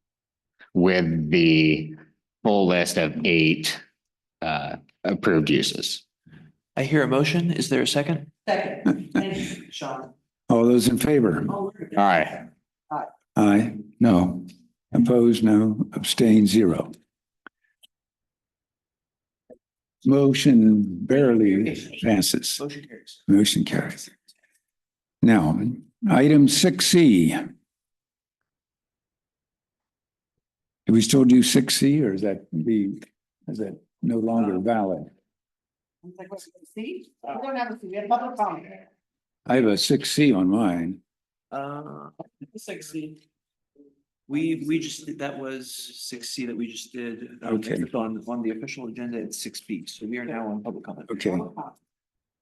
[SPEAKER 16] with the full list of 8 approved uses.
[SPEAKER 2] I hear a motion. Is there a second?
[SPEAKER 13] Second, thank you, Sean.
[SPEAKER 1] All those in favor?
[SPEAKER 16] All right.
[SPEAKER 1] Aye. No. Opposed? No. Abstain? 0. Motion barely passes.
[SPEAKER 2] Motion carries.
[SPEAKER 1] Motion carries. Now, item 6C. Do we still do 6C or is that no longer valid?
[SPEAKER 13] See, we don't have a, we have public comment.
[SPEAKER 1] I have a 6C on mine.
[SPEAKER 2] It's like, see, we just did, that was 6C that we just did.
[SPEAKER 1] Okay.
[SPEAKER 2] On the official agenda, it's 6B. So we are now on public comment.
[SPEAKER 1] Okay.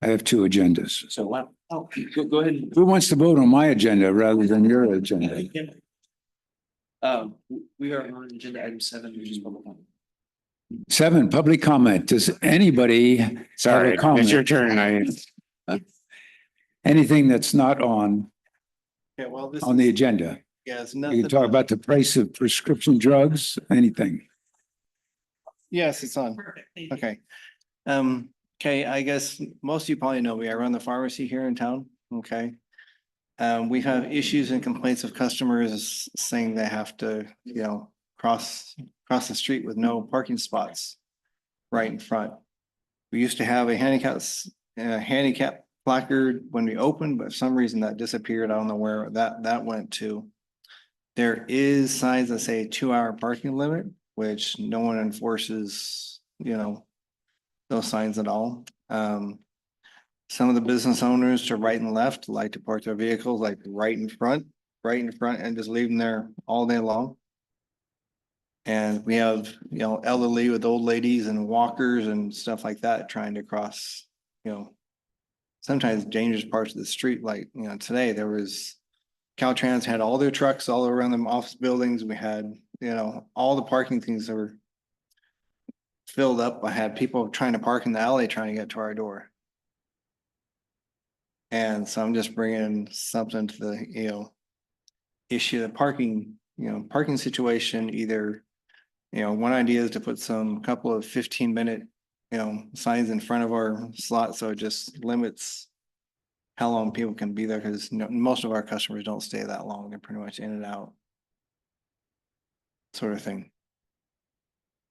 [SPEAKER 1] I have 2 agendas.
[SPEAKER 2] So what?
[SPEAKER 13] Oh,
[SPEAKER 2] Go ahead.
[SPEAKER 1] Who wants to vote on my agenda rather than your agenda?
[SPEAKER 2] We are on agenda item 7, which is public comment.
[SPEAKER 1] 7, public comment. Does anybody have
[SPEAKER 16] Sorry,
[SPEAKER 1] a comment?
[SPEAKER 16] it's your turn.
[SPEAKER 1] Anything that's not on
[SPEAKER 6] Yeah, well, this
[SPEAKER 1] the agenda?
[SPEAKER 6] yeah, it's
[SPEAKER 1] You
[SPEAKER 6] nothing.
[SPEAKER 1] can talk about the price of prescription drugs, anything.
[SPEAKER 6] Yes, it's on.
[SPEAKER 13] perfect, thank you.
[SPEAKER 6] Okay. Okay, I guess most of you probably know me. I run the pharmacy here in town. Okay. We have issues and complaints of customers saying they have to, cross the street with no parking spots right in front. We used to have a handicap placard when we opened, but for some reason that disappeared. I don't know where that went to. There is signs that say 2-hour parking limit, which no one enforces, those signs at all. some of the business owners to right and left like to park their vehicles like right in front and just leave them there all day long. And we have, elderly with old ladies and walkers and stuff like that trying to cross, sometimes dangerous parts of the street. Like, today there was Caltrans had all their trucks all around the office buildings. We had, all the parking things that were filled up. I had people trying to park in the alley trying to get to our door. And so I'm just bringing something to the, issue, the parking, parking situation, either, one idea is to put some couple of 15-minute, signs in front of our slot. So it just limits how long people can be there, because most of our customers don't stay that long. They're pretty much in and out. Sort of thing.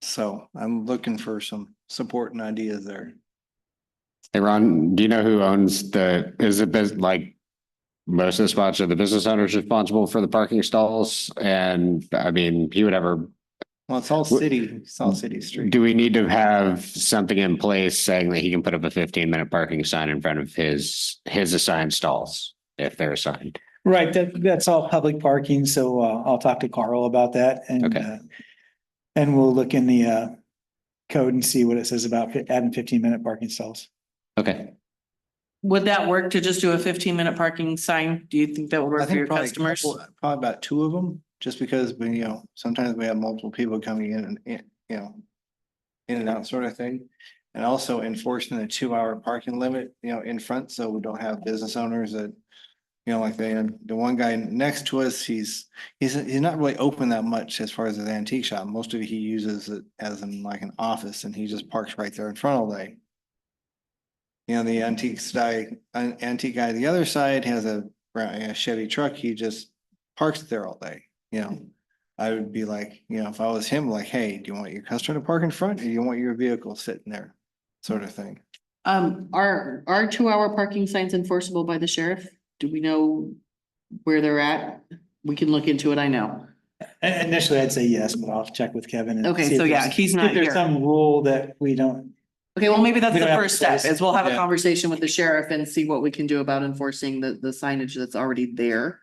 [SPEAKER 6] So I'm looking for some support and ideas there.
[SPEAKER 16] Hey, Ron, do you know who owns is it like most of the spots are the business owners responsible for the parking stalls? And I mean, he would ever.
[SPEAKER 6] Well, it's all city street.
[SPEAKER 16] Do we need to have something in place saying that he can put up a 15-minute parking sign in front of his assigned stalls if they're assigned?
[SPEAKER 17] Right, that's all public parking, so I'll talk to Carl about that and
[SPEAKER 16] Okay.
[SPEAKER 17] And we'll look in the code and see what it says about adding 15-minute parking stalls.
[SPEAKER 16] Okay.
[SPEAKER 13] Would that work to just do a 15-minute parking sign? Do you think that would
[SPEAKER 6] I
[SPEAKER 13] work for
[SPEAKER 6] think
[SPEAKER 13] your
[SPEAKER 6] probably
[SPEAKER 13] customers?
[SPEAKER 6] probably about 2 of them, just because we, sometimes we have multiple people coming in and, in and out sort of thing. And also enforcing the 2-hour parking limit, in front, so we don't have business owners that, like the one guy next to us, he's not really open that much as far as his antique shop. Most of it he uses it as in like an office, and he just parks right there in front all day. The antique guy on the other side has a Chevy truck. He just parks there all day. I would be like, if I was him, like, hey, do you want your customer to park in front, or do you want your vehicle sitting there, sort of thing?
[SPEAKER 13] Are 2-hour parking signs enforceable by the sheriff? Do we know where they're at? We can look into it, I know.
[SPEAKER 17] Initially, I'd say yes, but I'll check with Kevin. And
[SPEAKER 13] Okay,
[SPEAKER 17] see if
[SPEAKER 13] so yeah,
[SPEAKER 17] there's-
[SPEAKER 13] he's
[SPEAKER 17] see if
[SPEAKER 13] not
[SPEAKER 17] there's
[SPEAKER 13] here.
[SPEAKER 17] some rule that we don't.
[SPEAKER 13] Okay, well, maybe that's
[SPEAKER 17] We
[SPEAKER 13] the
[SPEAKER 17] don't have
[SPEAKER 13] first
[SPEAKER 17] to
[SPEAKER 13] step,
[SPEAKER 17] place-
[SPEAKER 13] is we'll have a
[SPEAKER 17] yeah.
[SPEAKER 13] conversation with the sheriff and see what we can do about enforcing the signage that's already there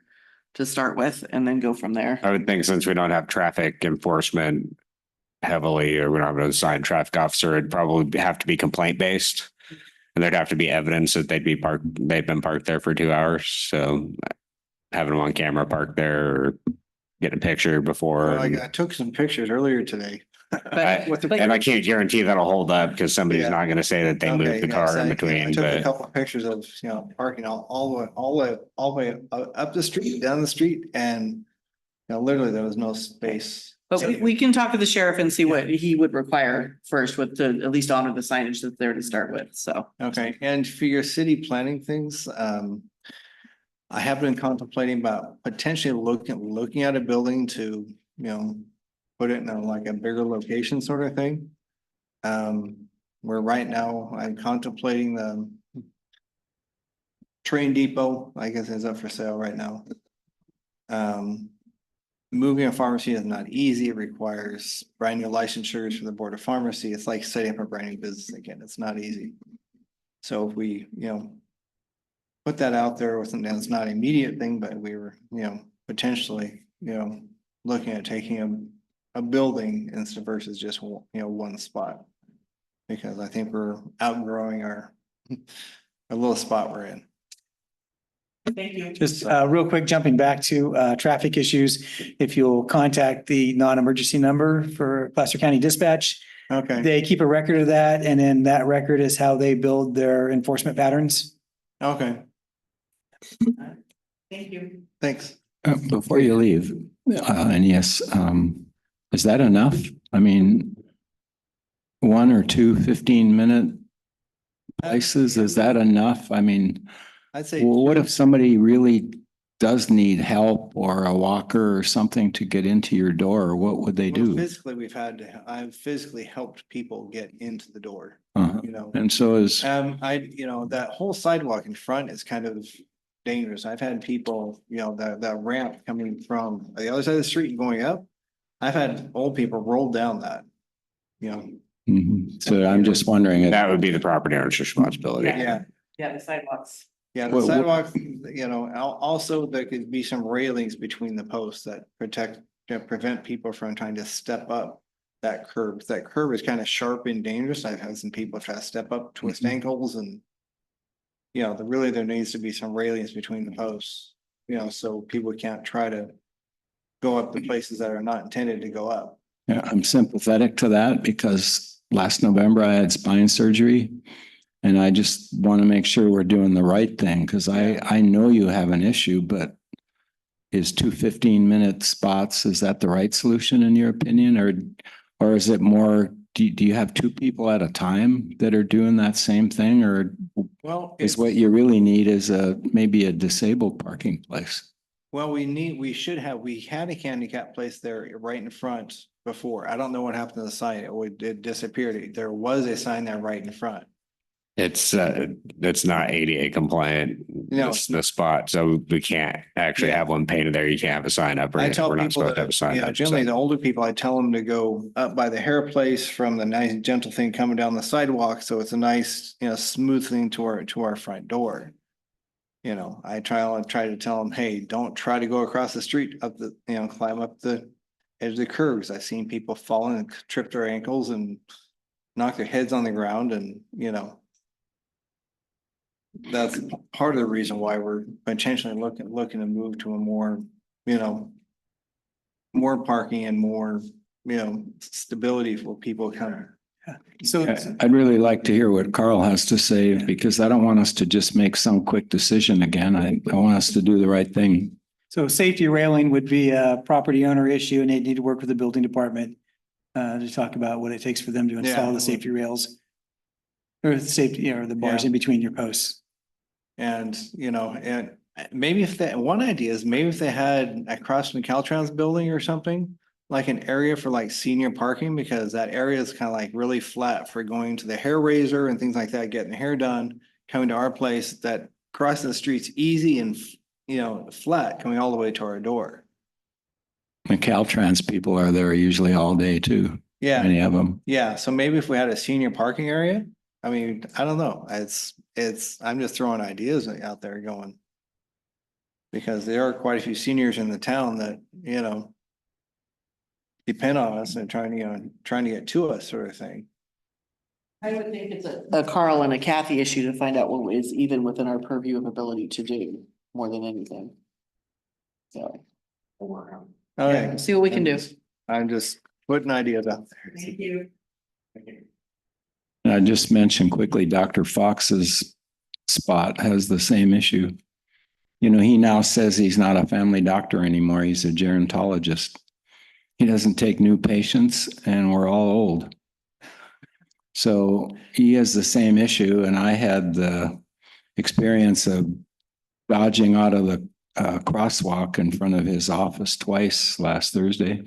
[SPEAKER 13] to start with, and then go from there.
[SPEAKER 16] I would think since we don't have traffic enforcement heavily, or we don't have an assigned traffic officer, it'd probably have to be complaint based. And there'd have to be evidence that they've been parked there for 2 hours. So having them on camera parked there or getting a picture before.
[SPEAKER 6] Well, I took some pictures earlier today.
[SPEAKER 16] And I can't guarantee that'll hold up because somebody's not going to say that they moved the car
[SPEAKER 6] so
[SPEAKER 16] in
[SPEAKER 6] I
[SPEAKER 16] between,
[SPEAKER 6] took a
[SPEAKER 16] but
[SPEAKER 6] couple of pictures of, parking all the way up the street, down the street, and literally there was no space.
[SPEAKER 13] But we can talk to the sheriff and see what he would require first, with to at least honor the signage that's there to start with, so.
[SPEAKER 6] Okay, and for your city planning things, I have been contemplating about potentially looking at a building to, put it in like a bigger location sort of thing. Where right now I'm contemplating the train depot, I guess, is up for sale right now. Moving a pharmacy is not easy. It requires brand new licensures for the Board of Pharmacy. It's like setting up a brand new business again. It's not easy. So if we, put that out there with something that's not an immediate thing, but we were, potentially, looking at taking a building instead versus just, one spot. Because I think we're outgrowing our a little spot we're in.
[SPEAKER 13] Thank you.
[SPEAKER 17] Just real quick, jumping back to traffic issues, if you'll contact the non-emergency number for Placer County Dispatch.
[SPEAKER 6] Okay.
[SPEAKER 17] They keep a record of that, and then that record is how they build their enforcement patterns.
[SPEAKER 6] Okay,
[SPEAKER 13] Thank you.
[SPEAKER 6] thanks.
[SPEAKER 8] Before you leave, and yes, is that enough? I mean, 1 or 2 15-minute places, is that enough? I mean,
[SPEAKER 6] I'd say.
[SPEAKER 8] well, what if somebody really does need help or a walker or something to get into your door? What would they
[SPEAKER 6] Well,
[SPEAKER 8] do?
[SPEAKER 6] physically, I've physically helped people get into the door,
[SPEAKER 8] Uh-huh. And so is,
[SPEAKER 6] that whole sidewalk in front is kind of dangerous. I've had people, that ramp coming from the other side of the street and going up. I've had old people roll down that,
[SPEAKER 8] so I'm just wondering if
[SPEAKER 16] that would be the property owner's responsibility.
[SPEAKER 6] yeah.
[SPEAKER 13] Yeah, the sidewalks.
[SPEAKER 6] Yeah, the sidewalk, also there could be some railings between the posts that prevent people from trying to step up that curb. That curb is kind of sharp and dangerous. I've had some people try to step up, twist ankles and really there needs to be some railings between the posts, so people can't try to go up the places that are not intended to go up.
[SPEAKER 8] Yeah, I'm sympathetic to that because last November I had spine surgery. And I just want to make sure we're doing the right thing because I know you have an issue, but is 2 15-minute spots, is that the right solution in your opinion? Or is it more, do you have 2 people at a time that are doing that same thing? Or is what you really need is maybe a disabled parking place?
[SPEAKER 6] Well, we had a handicap place there right in front before. I don't know what happened to the sign. It disappeared. There was a sign there right in front.
[SPEAKER 16] It's not ADA compliant,
[SPEAKER 6] No.
[SPEAKER 16] the spot, so we can't actually have one painted there. You can't have a sign up.
[SPEAKER 6] I tell
[SPEAKER 16] We're not
[SPEAKER 6] people
[SPEAKER 16] supposed to have a sign
[SPEAKER 6] that,
[SPEAKER 16] up.
[SPEAKER 6] generally the older people, I tell them to go up by the hair place from the nice gentle thing coming down the sidewalk. So it's a nice, smooth thing to our front door. I try to tell them, hey, don't try to go across the street up climb up the edge of the curves. I've seen people falling and trip their ankles and knock their heads on the ground and, that's part of the reason why we're potentially looking to move to a more, more parking and more, stability for people coming.
[SPEAKER 17] So,
[SPEAKER 8] I'd really like to hear what Carl has to say because I don't want us to just make some quick decision again. I want us to do the right thing.
[SPEAKER 17] so safety railing would be a property owner issue and they need to work with the building department to talk about what it takes for them to install the safety rails or the safety or the bars in between your posts.
[SPEAKER 6] And, and maybe one idea is maybe if they had across from the Caltrans building or something, like an area for like senior parking, because that area is kind of like really flat for going to the hair razor and things like that, getting the hair done, coming to our place, that crossing the street's easy and, flat coming all the way to our door.
[SPEAKER 8] The Caltrans people are there usually all day too.
[SPEAKER 6] Yeah.
[SPEAKER 8] Many of them.
[SPEAKER 6] Yeah. So maybe if we had a senior parking area, I don't know. I'm just throwing ideas out there going. Because there are quite a few seniors in the town that, depend on us and trying to get to us sort of thing.
[SPEAKER 13] I would think it's a Carl and a Kathy issue to find out what is even within our purview of ability to do more than anything. So.
[SPEAKER 6] Okay.
[SPEAKER 13] See what we can do.
[SPEAKER 6] I'm just putting ideas out there.
[SPEAKER 13] Thank you.
[SPEAKER 8] And I just mentioned quickly, Dr. Fox's spot has the same issue. He now says he's not a family doctor anymore. He's a gerontologist. He doesn't take new patients and we're all old. So he has the same issue. And I had the experience of dodging out of the crosswalk in front of his office twice last Thursday.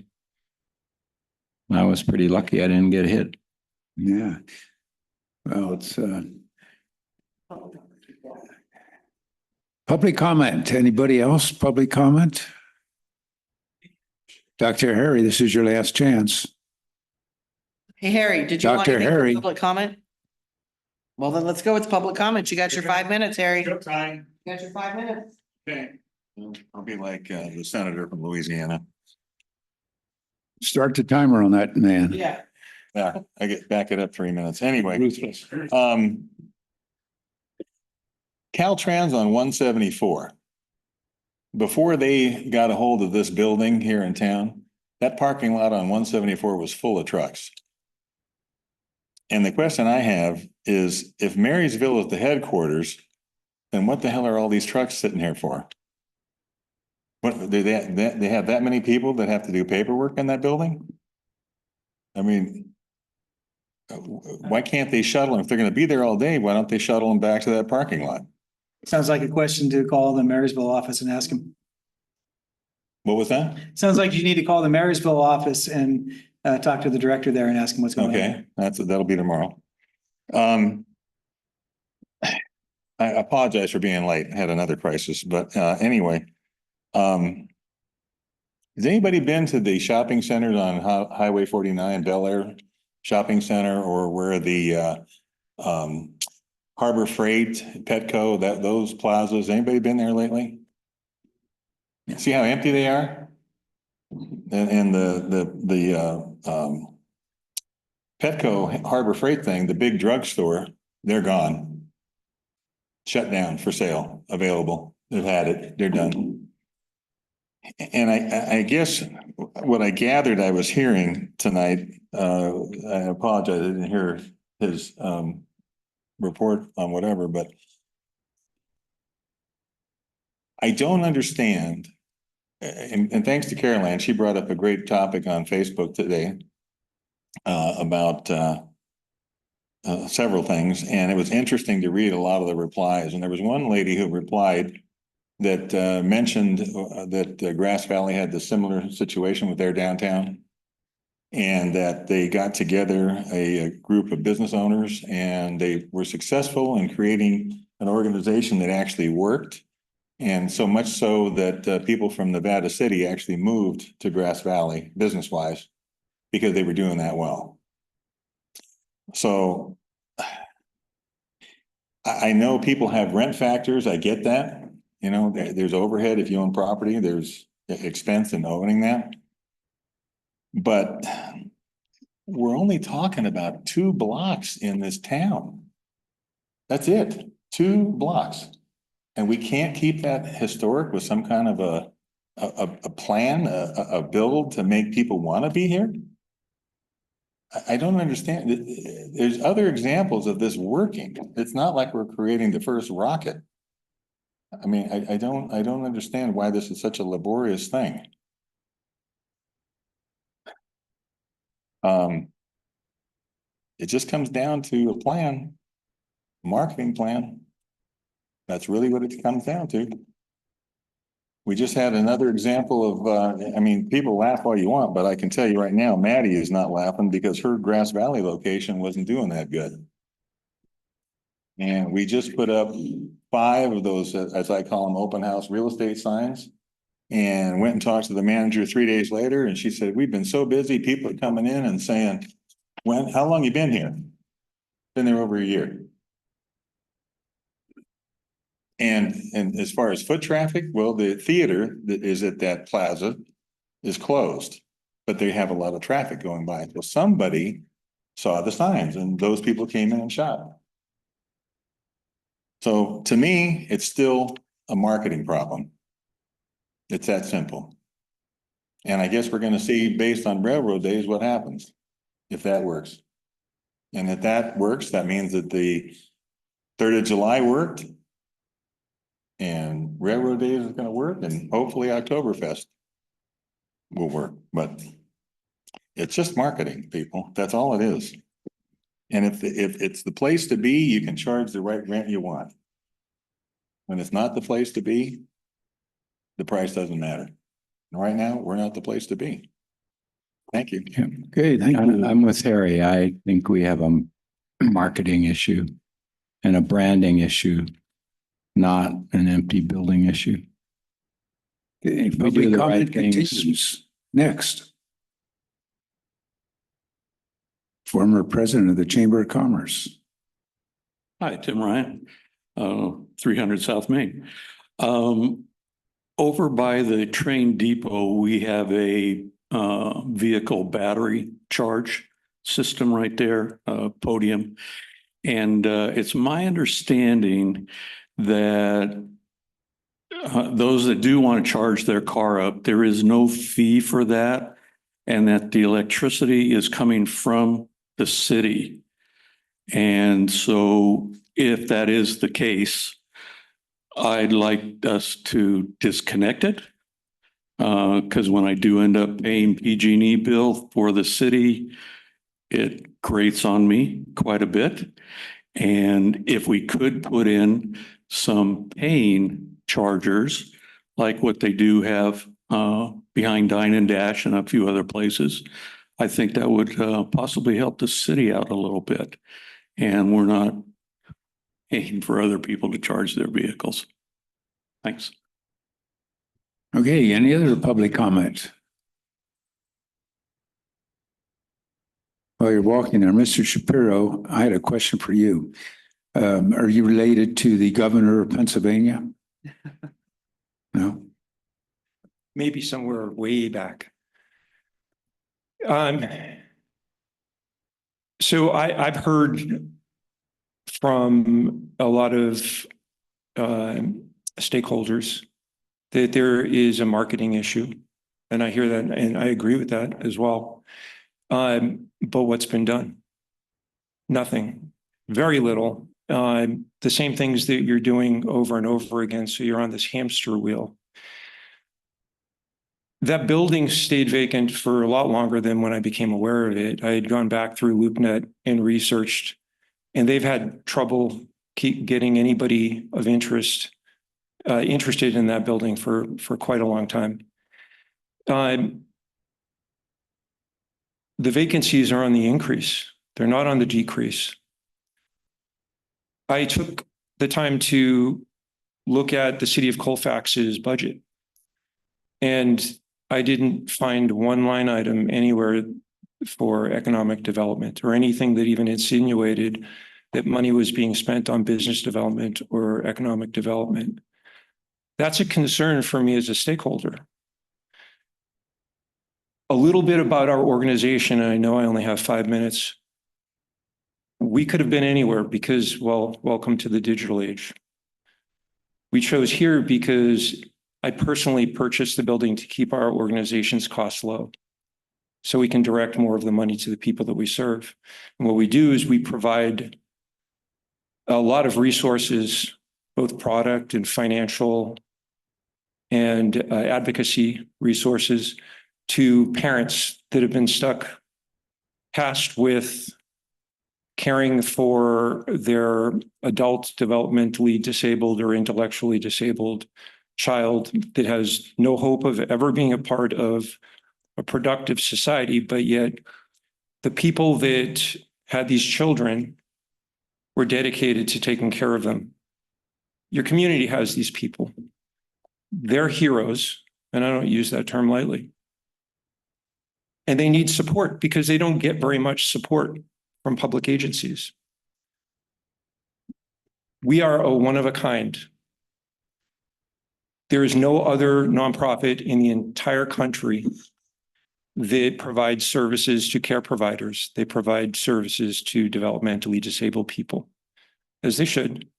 [SPEAKER 8] I was pretty lucky I didn't get hit.
[SPEAKER 1] Yeah. Well, it's public comment. Anybody else? Public comment? Dr. Harry, this is your last chance.
[SPEAKER 13] Hey, Harry, did you want
[SPEAKER 1] Dr.
[SPEAKER 13] to make
[SPEAKER 1] Harry.
[SPEAKER 13] a public comment? Well, then let's go with public comment. You got your 5 minutes, Harry. You
[SPEAKER 18] Time.
[SPEAKER 13] got your 5 minutes.
[SPEAKER 18] Okay. I'll be like the senator from Louisiana.
[SPEAKER 1] Start the timer on that man.
[SPEAKER 13] Yeah.
[SPEAKER 18] Yeah, I get back it up 3 minutes. Anyway, Caltrans on 174. Before they got a hold of this building here in town, that parking lot on 174 was full of trucks. And the question I have is, if Marysville is the headquarters, then what the hell are all these trucks sitting here for? What, they have that many people that have to do paperwork in that building? I mean, why can't they shuttle them? If they're going to be there all day, why don't they shuttle them back to that parking lot?
[SPEAKER 17] Sounds like a question to call the Marysville office and ask them.
[SPEAKER 18] What was that?
[SPEAKER 17] Sounds like you need to call the Marysville office and talk to the director there and ask him what's going on.
[SPEAKER 18] Okay, that'll be tomorrow. I apologize for being late. I had another crisis, but anyway. Has anybody been to the shopping centers on Highway 49, Bel Air Shopping Center, or where the Harbor Freight, Petco, those plazas, anybody been there lately? See how empty they are? And Petco Harbor Freight thing, the big drugstore, they're gone. Shut down, for sale, available. They've had it, they're done. And I guess what I gathered I was hearing tonight, I apologize, I didn't hear his report on whatever, but I don't understand. And thanks to Caroline, she brought up a great topic on Facebook today about several things. And it was interesting to read a lot of the replies. And there was one lady who replied that mentioned that Grass Valley had the similar situation with their downtown. And that they got together a group of business owners and they were successful in creating an organization that actually worked. And so much so that people from Nevada City actually moved to Grass Valley business-wise because they were doing that well. So I know people have rent factors. I get that. You know, there's overhead if you own property, there's expense in owning that. But we're only talking about 2 blocks in this town. That's it, 2 blocks. And we can't keep that historic with some kind of a plan, a build to make people want to be here. I don't understand. There's other examples of this working. It's not like we're creating the first rocket. I mean, I don't understand why this is such a laborious thing. It just comes down to a plan, marketing plan. That's really what it comes down to. We just had another example of, I mean, people laugh all you want, but I can tell you right now, Maddie is not laughing because her Grass Valley location wasn't doing that good. And we just put up 5 of those, as I call them, open house real estate signs. And went and talked to the manager 3 days later. And she said, we've been so busy, people are coming in and saying, how long you been here? Been there over a year. And as far as foot traffic, well, the theater that is at that plaza is closed, but they have a lot of traffic going by. So somebody saw the signs and those people came in and shot. So to me, it's still a marketing problem. It's that simple. And I guess we're going to see based on railroad days what happens if that works. And if that works, that means that the 3rd of July worked. And railroad days is going to work, and hopefully Oktoberfest will work. But it's just marketing, people. That's all it is. And if it's the place to be, you can charge the right rent you want. When it's not the place to be, the price doesn't matter. And right now, we're not the place to be. Thank you.
[SPEAKER 1] Okay, thank you.
[SPEAKER 8] I'm with Harry. I think we have a marketing issue and a branding issue, not an empty building issue.
[SPEAKER 1] Okay,
[SPEAKER 8] If we do
[SPEAKER 1] public
[SPEAKER 8] the
[SPEAKER 1] comment
[SPEAKER 8] right things-
[SPEAKER 1] continues. Next. Former president of the Chamber of Commerce.
[SPEAKER 10] Hi, Tim Ryan, 300 South Main. Over by the train depot, we have a vehicle battery charge system right there, podium. And it's my understanding that those that do want to charge their car up, there is no fee for that, and that the electricity is coming from the city. And so if that is the case, I'd like us to disconnect it. Because when I do end up paying PG&E bill for the city, it grates on me quite a bit. And if we could put in some paying chargers, like what they do have behind Dine and Dash and a few other places, I think that would possibly help the city out a little bit. And we're not paying for other people to charge their vehicles. Thanks.
[SPEAKER 1] Okay, any other public comment? While you're walking there, Mr. Shapiro, I had a question for you. Are you related to the governor of Pennsylvania? No?
[SPEAKER 15] Maybe somewhere way back. So I've heard from a lot of stakeholders that there is a marketing issue. And I hear that and I agree with that as well. But what's been done? Nothing, very little. The same things that you're doing over and over again. So you're on this hamster wheel. That building stayed vacant for a lot longer than when I became aware of it. I had gone back through LoopNet and researched, and they've had trouble keep getting anybody of interest interested in that building for quite a long time. The vacancies are on the increase. They're not on the decrease. I took the time to look at the city of Colfax's budget, and I didn't find one line item anywhere for economic development or anything that even insinuated that money was being spent on business development or economic development. That's a concern for me as a stakeholder. A little bit about our organization, and I know I only have 5 minutes. We could have been anywhere because, well, welcome to the digital age. We chose here because I personally purchased the building to keep our organization's costs low, so we can direct more of the money to the people that we serve. And what we do is we provide a lot of resources, both product and financial and advocacy resources to parents that have been stuck, tasked with caring for their adult developmentally disabled or intellectually disabled child that has no hope of ever being a part of a productive society, but yet the people that had these children were dedicated to taking care of them. Your community has these people. They're heroes, and I don't use that term lightly. And they need support because they don't get very much support from public agencies. We are a one of a kind. There is no other nonprofit in the entire country that provides services to care providers. They provide services to developmentally disabled people, as they should.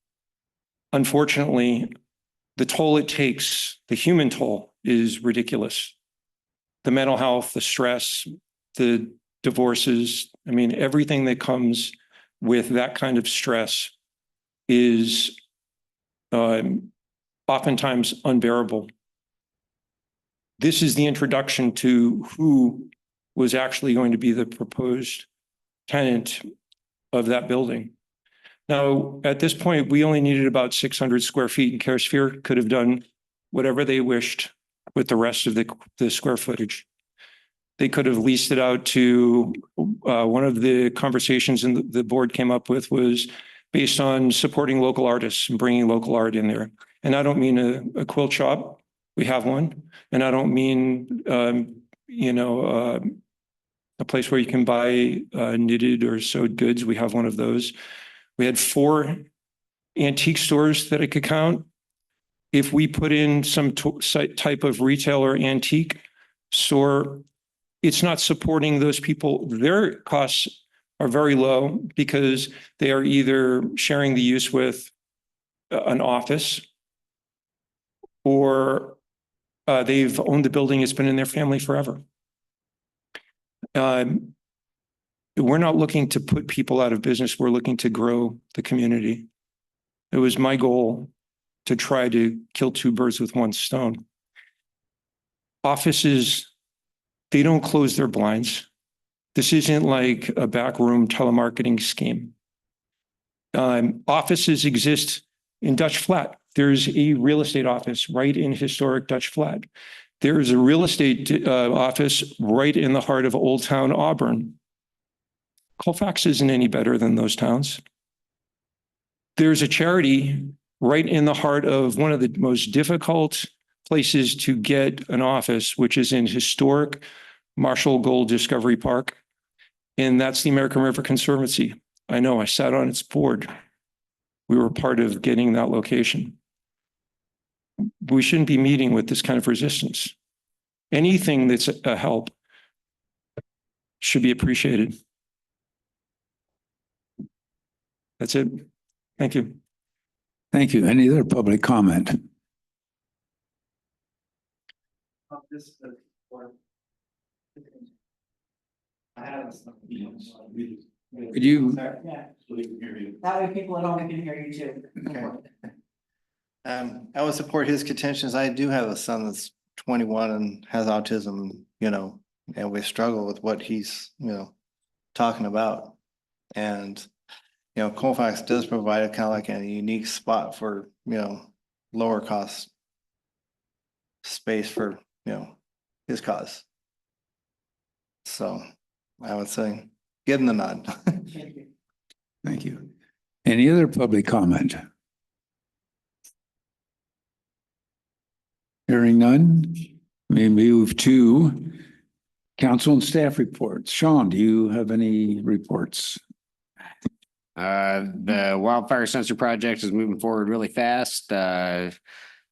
[SPEAKER 15] Unfortunately, the toll it takes, the human toll, is ridiculous. The mental health, the stress, the divorces, I mean, everything that comes with that kind of stress is oftentimes unbearable. This is the introduction to who was actually going to be the proposed tenant of that building. Now, at this point, we only needed about 600 square feet, and CareSphere could have done whatever they wished with the rest of the square footage. They could have leased it out to, one of the conversations the board came up with was based on supporting local artists and bringing local art in there. And I don't mean a quilt shop. We have one. And I don't mean, a place where you can buy knitted or sewed goods. We have one of those. We had 4 antique stores that I could count. If we put in some type of retail or antique store, it's not supporting those people. Their costs are very low because they are either sharing the use with an office or they've owned the building. It's been in their family forever. We're not looking to put people out of business. We're looking to grow the community. It was my goal to try to kill 2 birds with 1 stone. Offices, they don't close their blinds. This isn't like a backroom telemarketing scheme. Offices exist in Dutch Flat. There's a real estate office right in historic Dutch Flat. There's a real estate office right in the heart of Old Town Auburn. Colfax isn't any better than those towns. There's a charity right in the heart of one of the most difficult places to get an office, which is in historic Marshall Gold Discovery Park. And that's the American River Conservancy. I know, I sat on its board. We were part of getting that location. We shouldn't be meeting with this kind of resistance. Anything that's a help should be appreciated. That's it. Thank you.
[SPEAKER 1] Thank you. Any other public comment? Could you?
[SPEAKER 13] That way people at home can hear you too.
[SPEAKER 6] I would support his contentions. I do have a son that's 21 and has autism, and we struggle with what he's, talking about. And, Colfax does provide a kind of like a unique spot for, lower cost space for, his cause. So I would say, give him the nod.
[SPEAKER 1] Thank you. Any other public comment? Hearing none, we move to council and staff reports. Sean, do you have any reports?
[SPEAKER 16] The wildfire sensor project is moving forward really fast.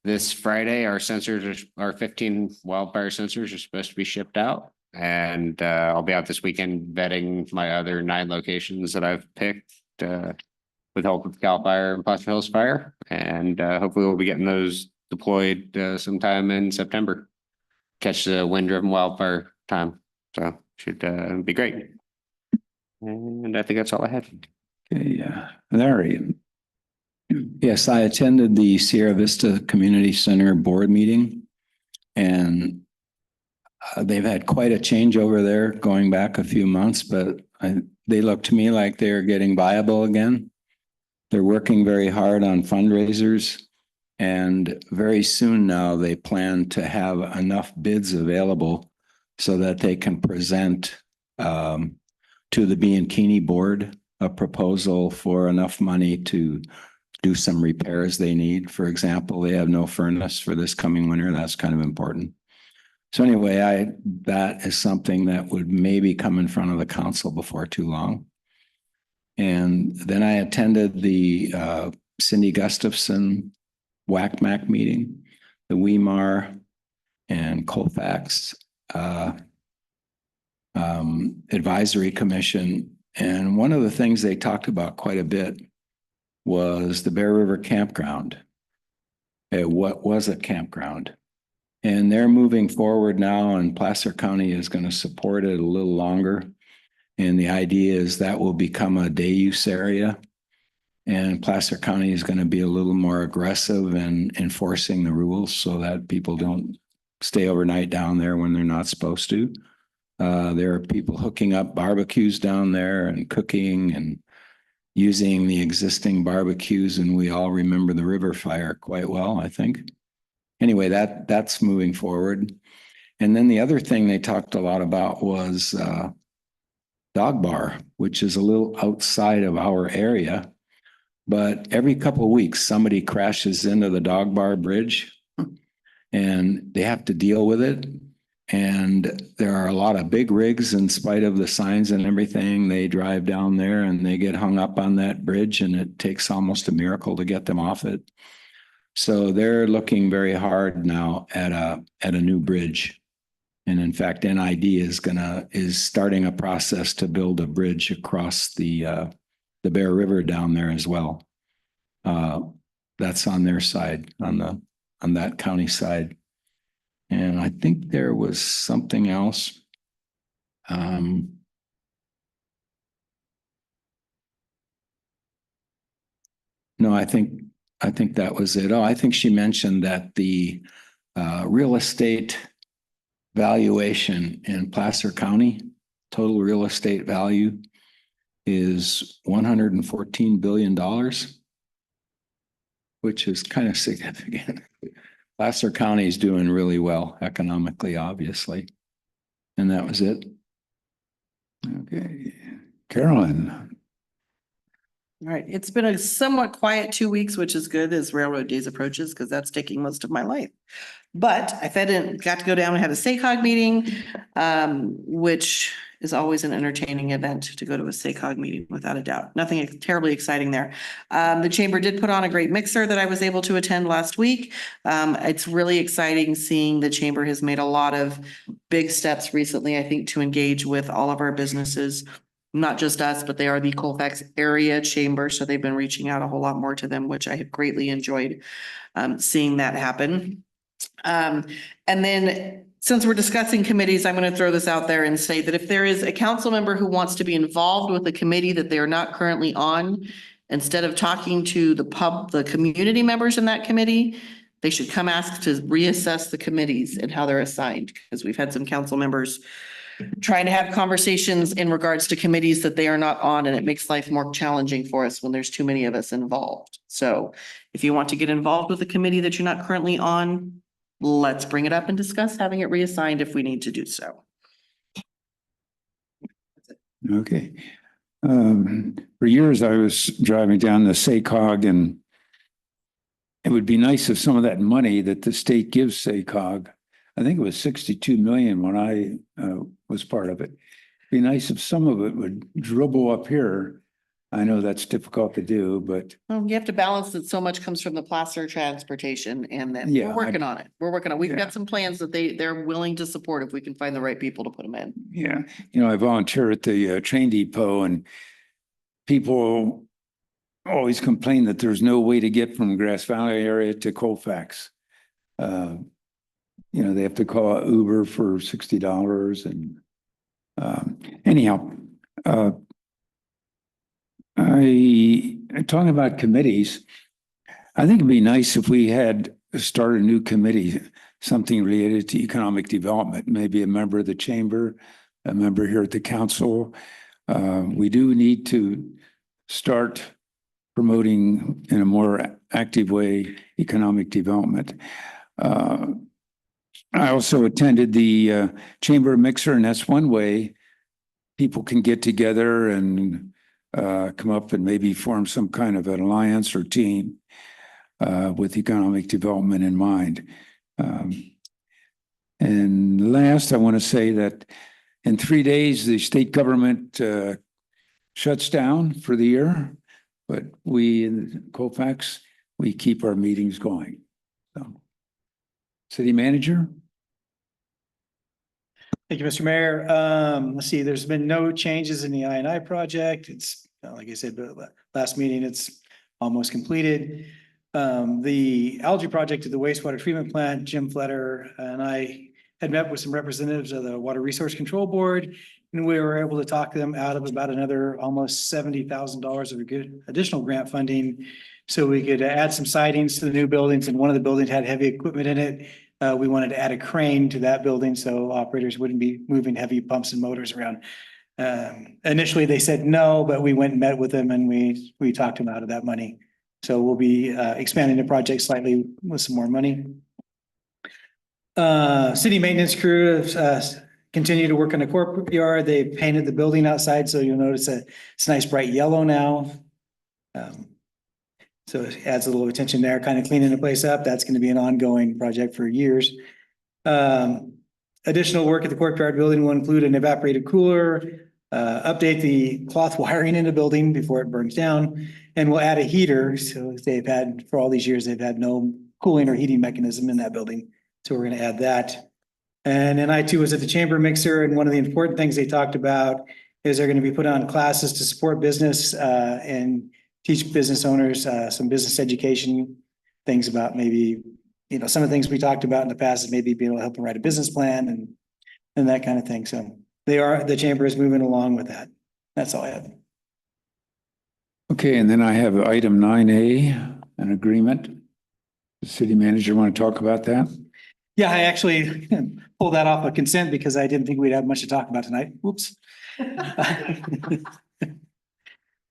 [SPEAKER 16] This Friday, our 15 wildfire sensors are supposed to be shipped out. And I'll be out this weekend vetting my other 9 locations that I've picked with help of Cal Fire and Placer Hills Fire. And hopefully we'll be getting those deployed sometime in September. Catch the wind-driven wildfire time. So should be great. And I think that's all I have.
[SPEAKER 1] Okay, Larry.
[SPEAKER 8] Yes, I attended the Sierra Vista Community Center board meeting, and they've had quite a change over there going back a few months, but they look to me like they're getting viable again. They're working very hard on fundraisers, and very soon now they plan to have enough bids available so that they can present to the Bianchini board a proposal for enough money to do some repairs they need. For example, they have no furnace for this coming winter. That's kind of important. So anyway, that is something that would maybe come in front of the council before too long. And then I attended the Cindy Gustafson WACMAC meeting, the WEMAR and Colfax Advisory Commission. And one of the things they talked about quite a bit was the Bear River Campground. What was a campground? And they're moving forward now, and Placer County is going to support it a little longer. And the idea is that will become a day use area. And Placer County is going to be a little more aggressive in enforcing the rules so that people don't stay overnight down there when they're not supposed to. There are people hooking up barbecues down there and cooking and using the existing barbecues. And we all remember the river fire quite well, I think. Anyway, that's moving forward. And then the other thing they talked a lot about was dog bar, which is a little outside of our area. But every couple of weeks, somebody crashes into the dog bar bridge and they have to deal with it. And there are a lot of big rigs, in spite of the signs and everything. They drive down there and they get hung up on that bridge, and it takes almost a miracle to get them off it. So they're looking very hard now at a new bridge. And in fact, NID is starting a process to build a bridge across the Bear River down there as well. That's on their side, on that county side. And I think there was something else. No, I think that was it. Oh, I think she mentioned that the real estate valuation in Placer County, total real estate value, is $114 billion, which is kind of significant. Placer County is doing really well economically, obviously. And that was it.
[SPEAKER 1] Okay. Carolyn.
[SPEAKER 13] All right, it's been a somewhat quiet 2 weeks, which is good as Railroad Days approaches, because that's taking most of my life. But I got to go down and had a SACOG meeting, which is always an entertaining event to go to a SACOG meeting, without a doubt. Nothing terribly exciting there. The chamber did put on a great mixer that I was able to attend last week. It's really exciting seeing the chamber has made a lot of big steps recently, I think, to engage with all of our businesses. Not just us, but they are the Colfax area chamber. So they've been reaching out a whole lot more to them, which I have greatly enjoyed seeing that happen. And then since we're discussing committees, I'm going to throw this out there and say that if there is a council member who wants to be involved with a committee that they are not currently on, instead of talking to the community members in that committee, they should come ask to reassess the committees and how they're assigned, because we've had some council members trying to have conversations in regards to committees that they are not on, and it makes life more challenging for us when there's too many of us involved. So if you want to get involved with a committee that you're not currently on, let's bring it up and discuss having it reassigned if we need to do so.
[SPEAKER 1] Okay. For years, I was driving down the SACOG, and it would be nice if some of that money that the state gives SACOG, I think it was 62 million when I was part of it. Be nice if some of it would dribble up here. I know that's difficult to do, but
[SPEAKER 13] Well, you have to balance that so much comes from the Placer transportation, and then
[SPEAKER 1] Yeah,
[SPEAKER 13] we're working on it. We've
[SPEAKER 1] Yeah.
[SPEAKER 13] got some plans that they're willing to support if we can find the right people to put them in.
[SPEAKER 1] yeah, I volunteer at the train depot, and people always complain that there's no way to get from Grass Valley area to Colfax. They have to call Uber for $60, and anyhow, talking about committees, I think it'd be nice if we had started a new committee, something related to economic development, maybe a member of the chamber, a member here at the council. We do need to start promoting in a more active way economic development. I also attended the chamber mixer, and that's one way people can get together and come up and maybe form some kind of an alliance or team with economic development in mind. And last, I want to say that in 3 days, the state government shuts down for the year, but we in Colfax, we keep our meetings going. So, City Manager?
[SPEAKER 17] Thank you, Mr. Mayor. Let's see, there's been no changes in the I&I project. It's, like I said, the last meeting, it's almost completed. The algae project at the wastewater treatment plant, Jim Fletter and I had met with some representatives of the Water Resource Control Board, and we were able to talk them out of about another almost $70,000 of good additional grant funding, so we could add some sidings to the new buildings, and one of the buildings had heavy equipment in it. We wanted to add a crane to that building so operators wouldn't be moving heavy pumps and motors around. Initially, they said no, but we went and met with them, and we talked them out of that money. So we'll be expanding the project slightly with some more money. City maintenance crew continue to work on the courtyard. They painted the building outside, so you'll notice that it's nice bright yellow now. So it adds a little attention there, kind of cleaning the place up. That's going to be an ongoing project for years. Additional work at the courtyard building will include an evaporated cooler, update the cloth wiring in the building before it burns down, and we'll add a heater. So for all these years, they've had no cooling or heating mechanism in that building. So we're going to add that. And then I too was at the chamber mixer, and one of the important things they talked about is they're going to be put on classes to support business and teach business owners some business education, things about maybe, some of the things we talked about in the past is maybe being able to help them write a business plan and that kind of thing. So the chamber is moving along with that. That's all I have.
[SPEAKER 1] Okay, and then I have item 9A, an agreement. The city manager want to talk about that?
[SPEAKER 17] Yeah, I actually pulled that off of consent because I didn't think we'd have much to talk about tonight. Whoops.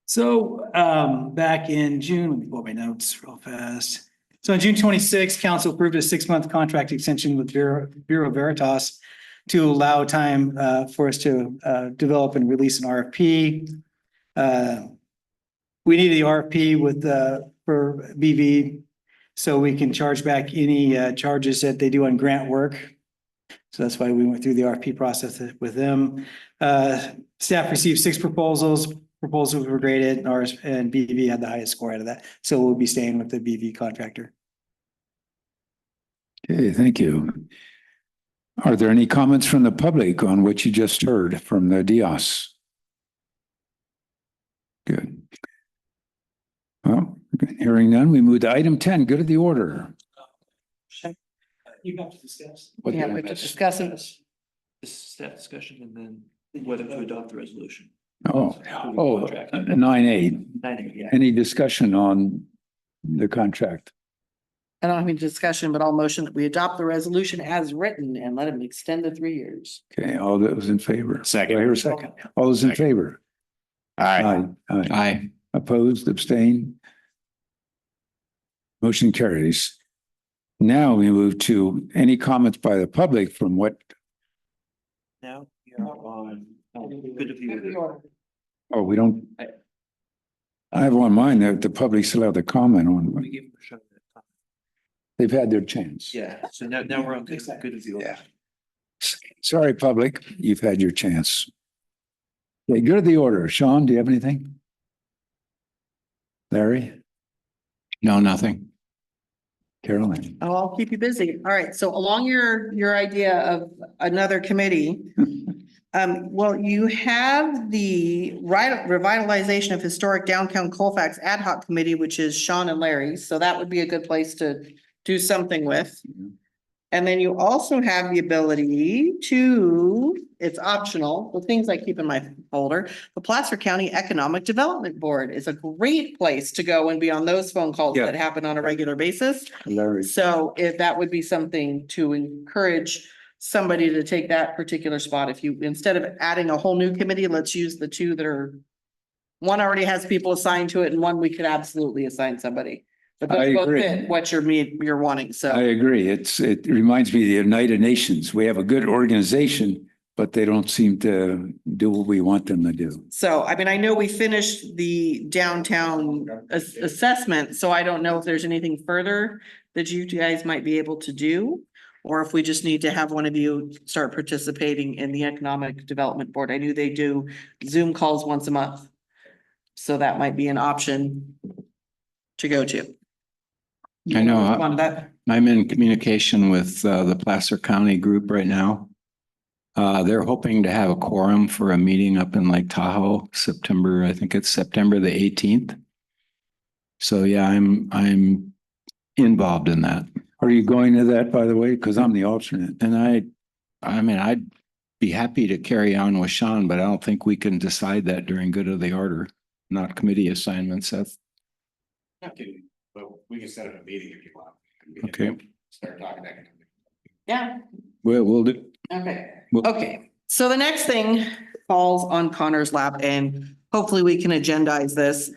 [SPEAKER 17] So back in June, let me pull my notes real fast. So on June 26th, council approved a 6-month contract extension with Bureau Veritas to allow time for us to develop and release an RFP. we need the RFP with, for BV. So we can charge back any, charges that they do on grant work. So that's why we went through the RFP process with them. Staff received 6 proposals. Proposals were graded, and ours and BV had the highest score out of that. So we'll be staying with the BV contractor.
[SPEAKER 1] Okay, thank you. Are there any comments from the public on what you just heard from the DIOS? Good. Well, hearing none, we move to item 10, good of the order.
[SPEAKER 17] You have to discuss.
[SPEAKER 1] What
[SPEAKER 13] Yeah,
[SPEAKER 1] did I
[SPEAKER 13] we could
[SPEAKER 1] miss?
[SPEAKER 13] discuss it.
[SPEAKER 2] This is staff discussion and then whether to adopt the resolution.
[SPEAKER 1] Oh, 9A.
[SPEAKER 2] Yeah.
[SPEAKER 1] Any discussion on the contract?
[SPEAKER 13] I don't have any discussion, but I'll motion that we adopt the resolution as written and let him extend the 3 years.
[SPEAKER 1] Okay, all those in favor?
[SPEAKER 9] Second.
[SPEAKER 1] Do I hear a second? All those in favor?
[SPEAKER 9] Aye.
[SPEAKER 1] Aye.
[SPEAKER 8] Aye.
[SPEAKER 1] Opposed, abstain? Motion carries. Now we move to any comments by the public from what,
[SPEAKER 2] Now you're on good of the order.
[SPEAKER 1] oh, we don't. I have on mine that the public still have the comment
[SPEAKER 2] We
[SPEAKER 1] on.
[SPEAKER 2] give them a shot at that.
[SPEAKER 1] They've had their chance.
[SPEAKER 2] Yeah, so now we're on good of the order.
[SPEAKER 1] Yeah. Sorry, public, you've had your chance. Okay, good of the order. Sean, do you have anything? Larry?
[SPEAKER 8] No, nothing.
[SPEAKER 1] Carolyn?
[SPEAKER 13] Oh, I'll keep you busy. All right, so along your idea of another committee. Well, you have the revitalization of historic downtown Colfax ad hoc committee, which is Sean and Larry. So that would be a good place to do something with. And then you also have the ability to, it's optional, the things I keep in my folder. The Placer County Economic Development Board is a great place to go and be on those phone calls
[SPEAKER 1] Yeah.
[SPEAKER 13] that happen on a regular basis.
[SPEAKER 1] Larry?
[SPEAKER 13] So if that would be something to encourage somebody to take that particular spot, if you, instead of adding a whole new committee, let's use the 2 that are. One already has people assigned to it and one we could absolutely assign somebody. But
[SPEAKER 1] I
[SPEAKER 13] those both
[SPEAKER 1] agree.
[SPEAKER 13] fit what you're wanting, so.
[SPEAKER 1] I agree. It reminds me of the United Nations. We have a good organization, but they don't seem to do what we want them to do.
[SPEAKER 13] So, I mean, I know we finished the downtown assessment, so I don't know if there's anything further that you guys might be able to do. Or if we just need to have one of you start participating in the Economic Development Board. I knew they do Zoom calls once a month. So that might be an option to go to.
[SPEAKER 8] I know.
[SPEAKER 13] On that.
[SPEAKER 8] I'm in communication with the Placer County group right now. They're hoping to have a quorum for a meeting up in Lake Tahoe, September, I think it's September the 18th. So yeah, I'm involved in that.
[SPEAKER 1] Are you going to that, by the way? Because I'm the alternate.
[SPEAKER 8] And I mean, I'd be happy to carry on with Sean, but I don't think we can decide that during good of the order, not committee assignments. That's
[SPEAKER 9] Okay, but we can set up a meeting if you want.
[SPEAKER 8] okay.
[SPEAKER 9] Start talking economic.
[SPEAKER 13] Yeah,
[SPEAKER 1] We'll do.
[SPEAKER 13] okay.
[SPEAKER 1] Well-
[SPEAKER 13] Okay, so the next thing falls on Connor's lap and hopefully we can agendize this.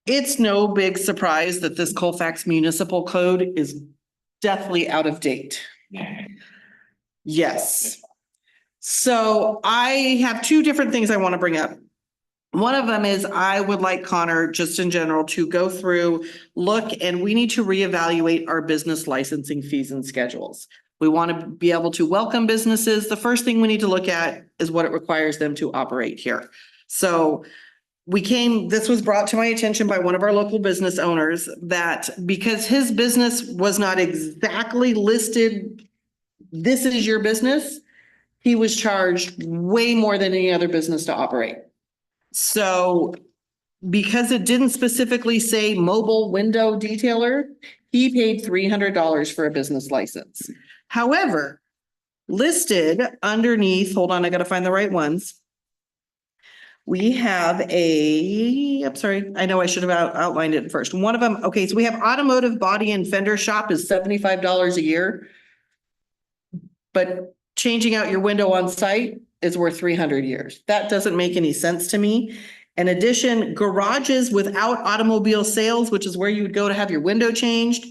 [SPEAKER 13] It's no big surprise that this Colfax Municipal Code is deathly out of date. Yes. So I have 2 different things I want to bring up. One of them is I would like Connor, just in general, to go through, look, and we need to reevaluate our business licensing fees and schedules. We want to be able to welcome businesses. The first thing we need to look at is what it requires them to operate here. So this was brought to my attention by one of our local business owners that because his business was not exactly listed, this is your business, he was charged way more than any other business to operate. So because it didn't specifically say mobile window detailer, he paid $300 for a business license. However, listed underneath, hold on, I gotta find the right ones. We have I'm sorry, I know I should have outlined it first. One of them, okay, so we have automotive body and fender shop is $75 a year. But changing out your window on site is worth 300 years. That doesn't make any sense to me. In addition, garages without automobile sales, which is where you would go to have your window changed,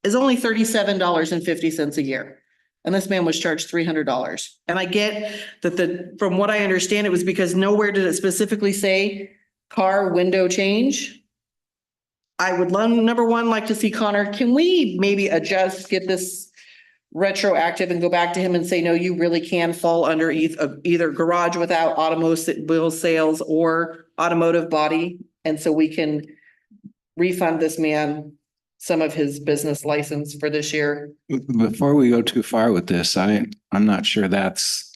[SPEAKER 13] is only $37.50 a year. And this man was charged $300. And I get that from what I understand, it was because nowhere did it specifically say car window change. I would love, number one, like to see Connor, can we maybe adjust, get this retroactive and go back to him and say, no, you really can fall under either garage without automobile sales or automotive body. And so we can refund this man some of his business license for this year.
[SPEAKER 8] Before we go too far with this, I'm not sure that's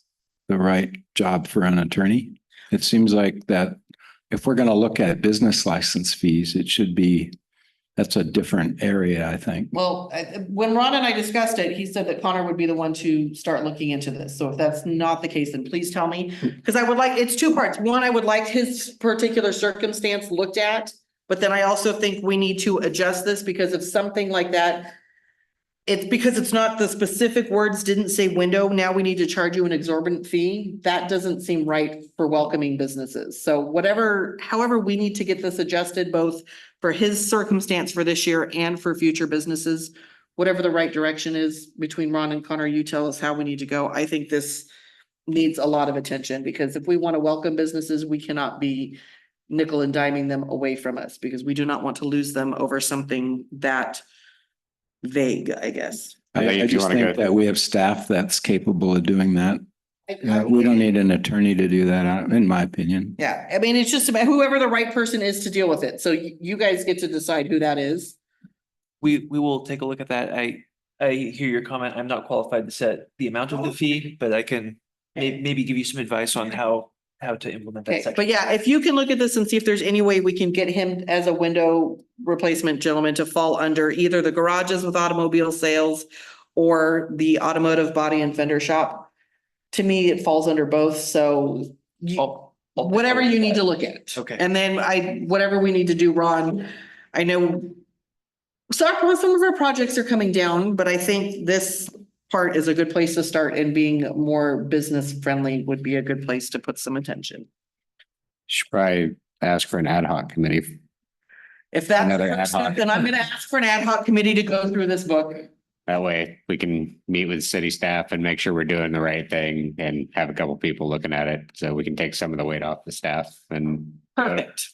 [SPEAKER 8] the right job for an attorney. It seems like that if we're going to look at business license fees, it should be, that's a different area, I think.
[SPEAKER 13] Well, when Ron and I discussed it, he said that Connor would be the one to start looking into this. So if that's not the case, then please tell me. Because I would like, it's two parts. One, I would like his particular circumstance looked at. But then I also think we need to adjust this because of something like that. It's because it's not the specific words didn't say window. Now we need to charge you an exorbitant fee. That doesn't seem right for welcoming businesses. So however we need to get this adjusted, both for his circumstance for this year and for future businesses, whatever the right direction is between Ron and Connor, you tell us how we need to go. I think this needs a lot of attention because if we want to welcome businesses, we cannot be nickel and diming them away from us because we do not want to lose them over something that vague, I guess.
[SPEAKER 8] I just think that we have staff that's capable of doing that. We don't need an attorney to do that, in my opinion.
[SPEAKER 13] Yeah, I mean, it's just about whoever the right person is to deal with it. So you guys get to decide who that is.
[SPEAKER 2] We will take a look at that. I hear your comment. I'm not qualified to set the amount of the fee, but I can maybe give you some advice on how to implement that
[SPEAKER 13] Okay,
[SPEAKER 2] section.
[SPEAKER 13] but yeah, if you can look at this and see if there's any way we can get him as a window replacement gentleman to fall under either the garages with automobile sales or the automotive body and fender shop. To me, it falls under both. So whatever you need to look at.
[SPEAKER 2] Okay.
[SPEAKER 13] And then whatever we need to do, Ron, I know some of our projects are coming down, but I think this part is a good place to start, and being more business friendly would be a good place to put some attention.
[SPEAKER 16] Should probably ask for an ad hoc committee.
[SPEAKER 13] If that's
[SPEAKER 16] Another
[SPEAKER 13] the
[SPEAKER 16] ad
[SPEAKER 13] first step,
[SPEAKER 16] hoc.
[SPEAKER 13] then I'm gonna ask for an ad hoc committee to go through this book.
[SPEAKER 16] That way we can meet with city staff and make sure we're doing the right thing and have a couple people looking at it. So we can take some of the weight off the staff and
[SPEAKER 13] Perfect.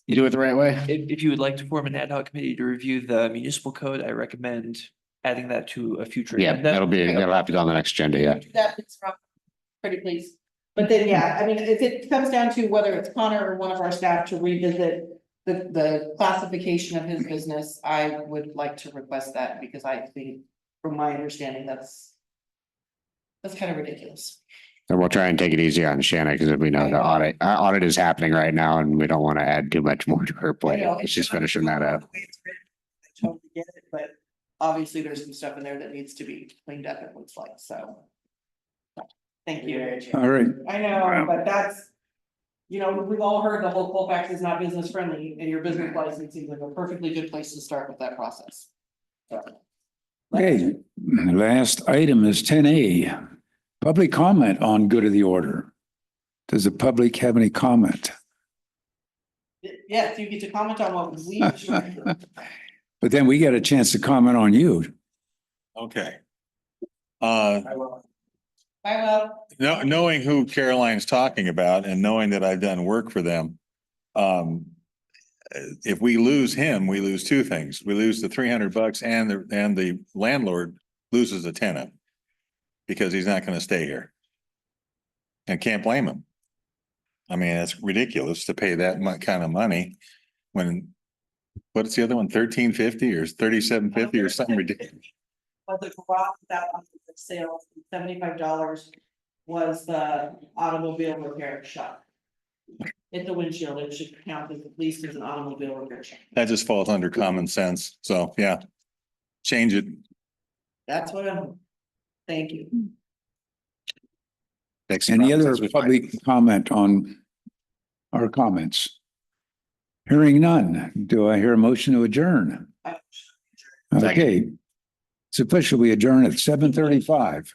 [SPEAKER 16] you do it the right way.
[SPEAKER 2] If you would like to form an ad hoc committee to review the municipal code, I recommend adding that to a future.
[SPEAKER 16] Yeah,
[SPEAKER 2] agenda.
[SPEAKER 16] that'll have to go on the next agenda. Yeah.
[SPEAKER 13] That is pretty please. But then, yeah, I mean, if it comes down to whether it's Connor or one of our staff to revisit the classification of his business, I would like to request that because I think, from my understanding, that's kind of ridiculous.
[SPEAKER 16] And we'll try and take it easy on Shanna because we know our audit is happening right now and we don't want to add too much more to her plate. It's just finishing that up.
[SPEAKER 13] I totally get it, but obviously there's some stuff in there that needs to be cleaned up, it looks like, so. Thank you.
[SPEAKER 1] All right.
[SPEAKER 13] I know, but that's, we've all heard the whole Colfax is not business friendly, and your business license seems like a perfectly good place to start with that process.
[SPEAKER 1] Okay, the last item is 10A, public comment on good of the order. Does the public have any comment?
[SPEAKER 13] Yes, you get to comment on what we.
[SPEAKER 1] But then we get a chance to comment on you.
[SPEAKER 18] Okay.
[SPEAKER 13] I will.
[SPEAKER 18] Knowing who Caroline's talking about and knowing that I've done work for them, if we lose him, we lose two things. We lose the $300 and the landlord loses a tenant because he's not going to stay here. And can't blame him. I mean, it's ridiculous to pay that kind of money when, what's the other one? 1350 or 3750 or something ridiculous.
[SPEAKER 13] But the garage that on the sale, $75 was the automobile repair shop. It's the windshield, it should count as at least as an automobile repair shop.
[SPEAKER 18] That just falls under common sense. So yeah, change it.
[SPEAKER 13] That's what thank you.
[SPEAKER 1] Any other public comment on our comments? Hearing none. Do I hear a motion to adjourn? Okay. It's official. We adjourn at 7:35.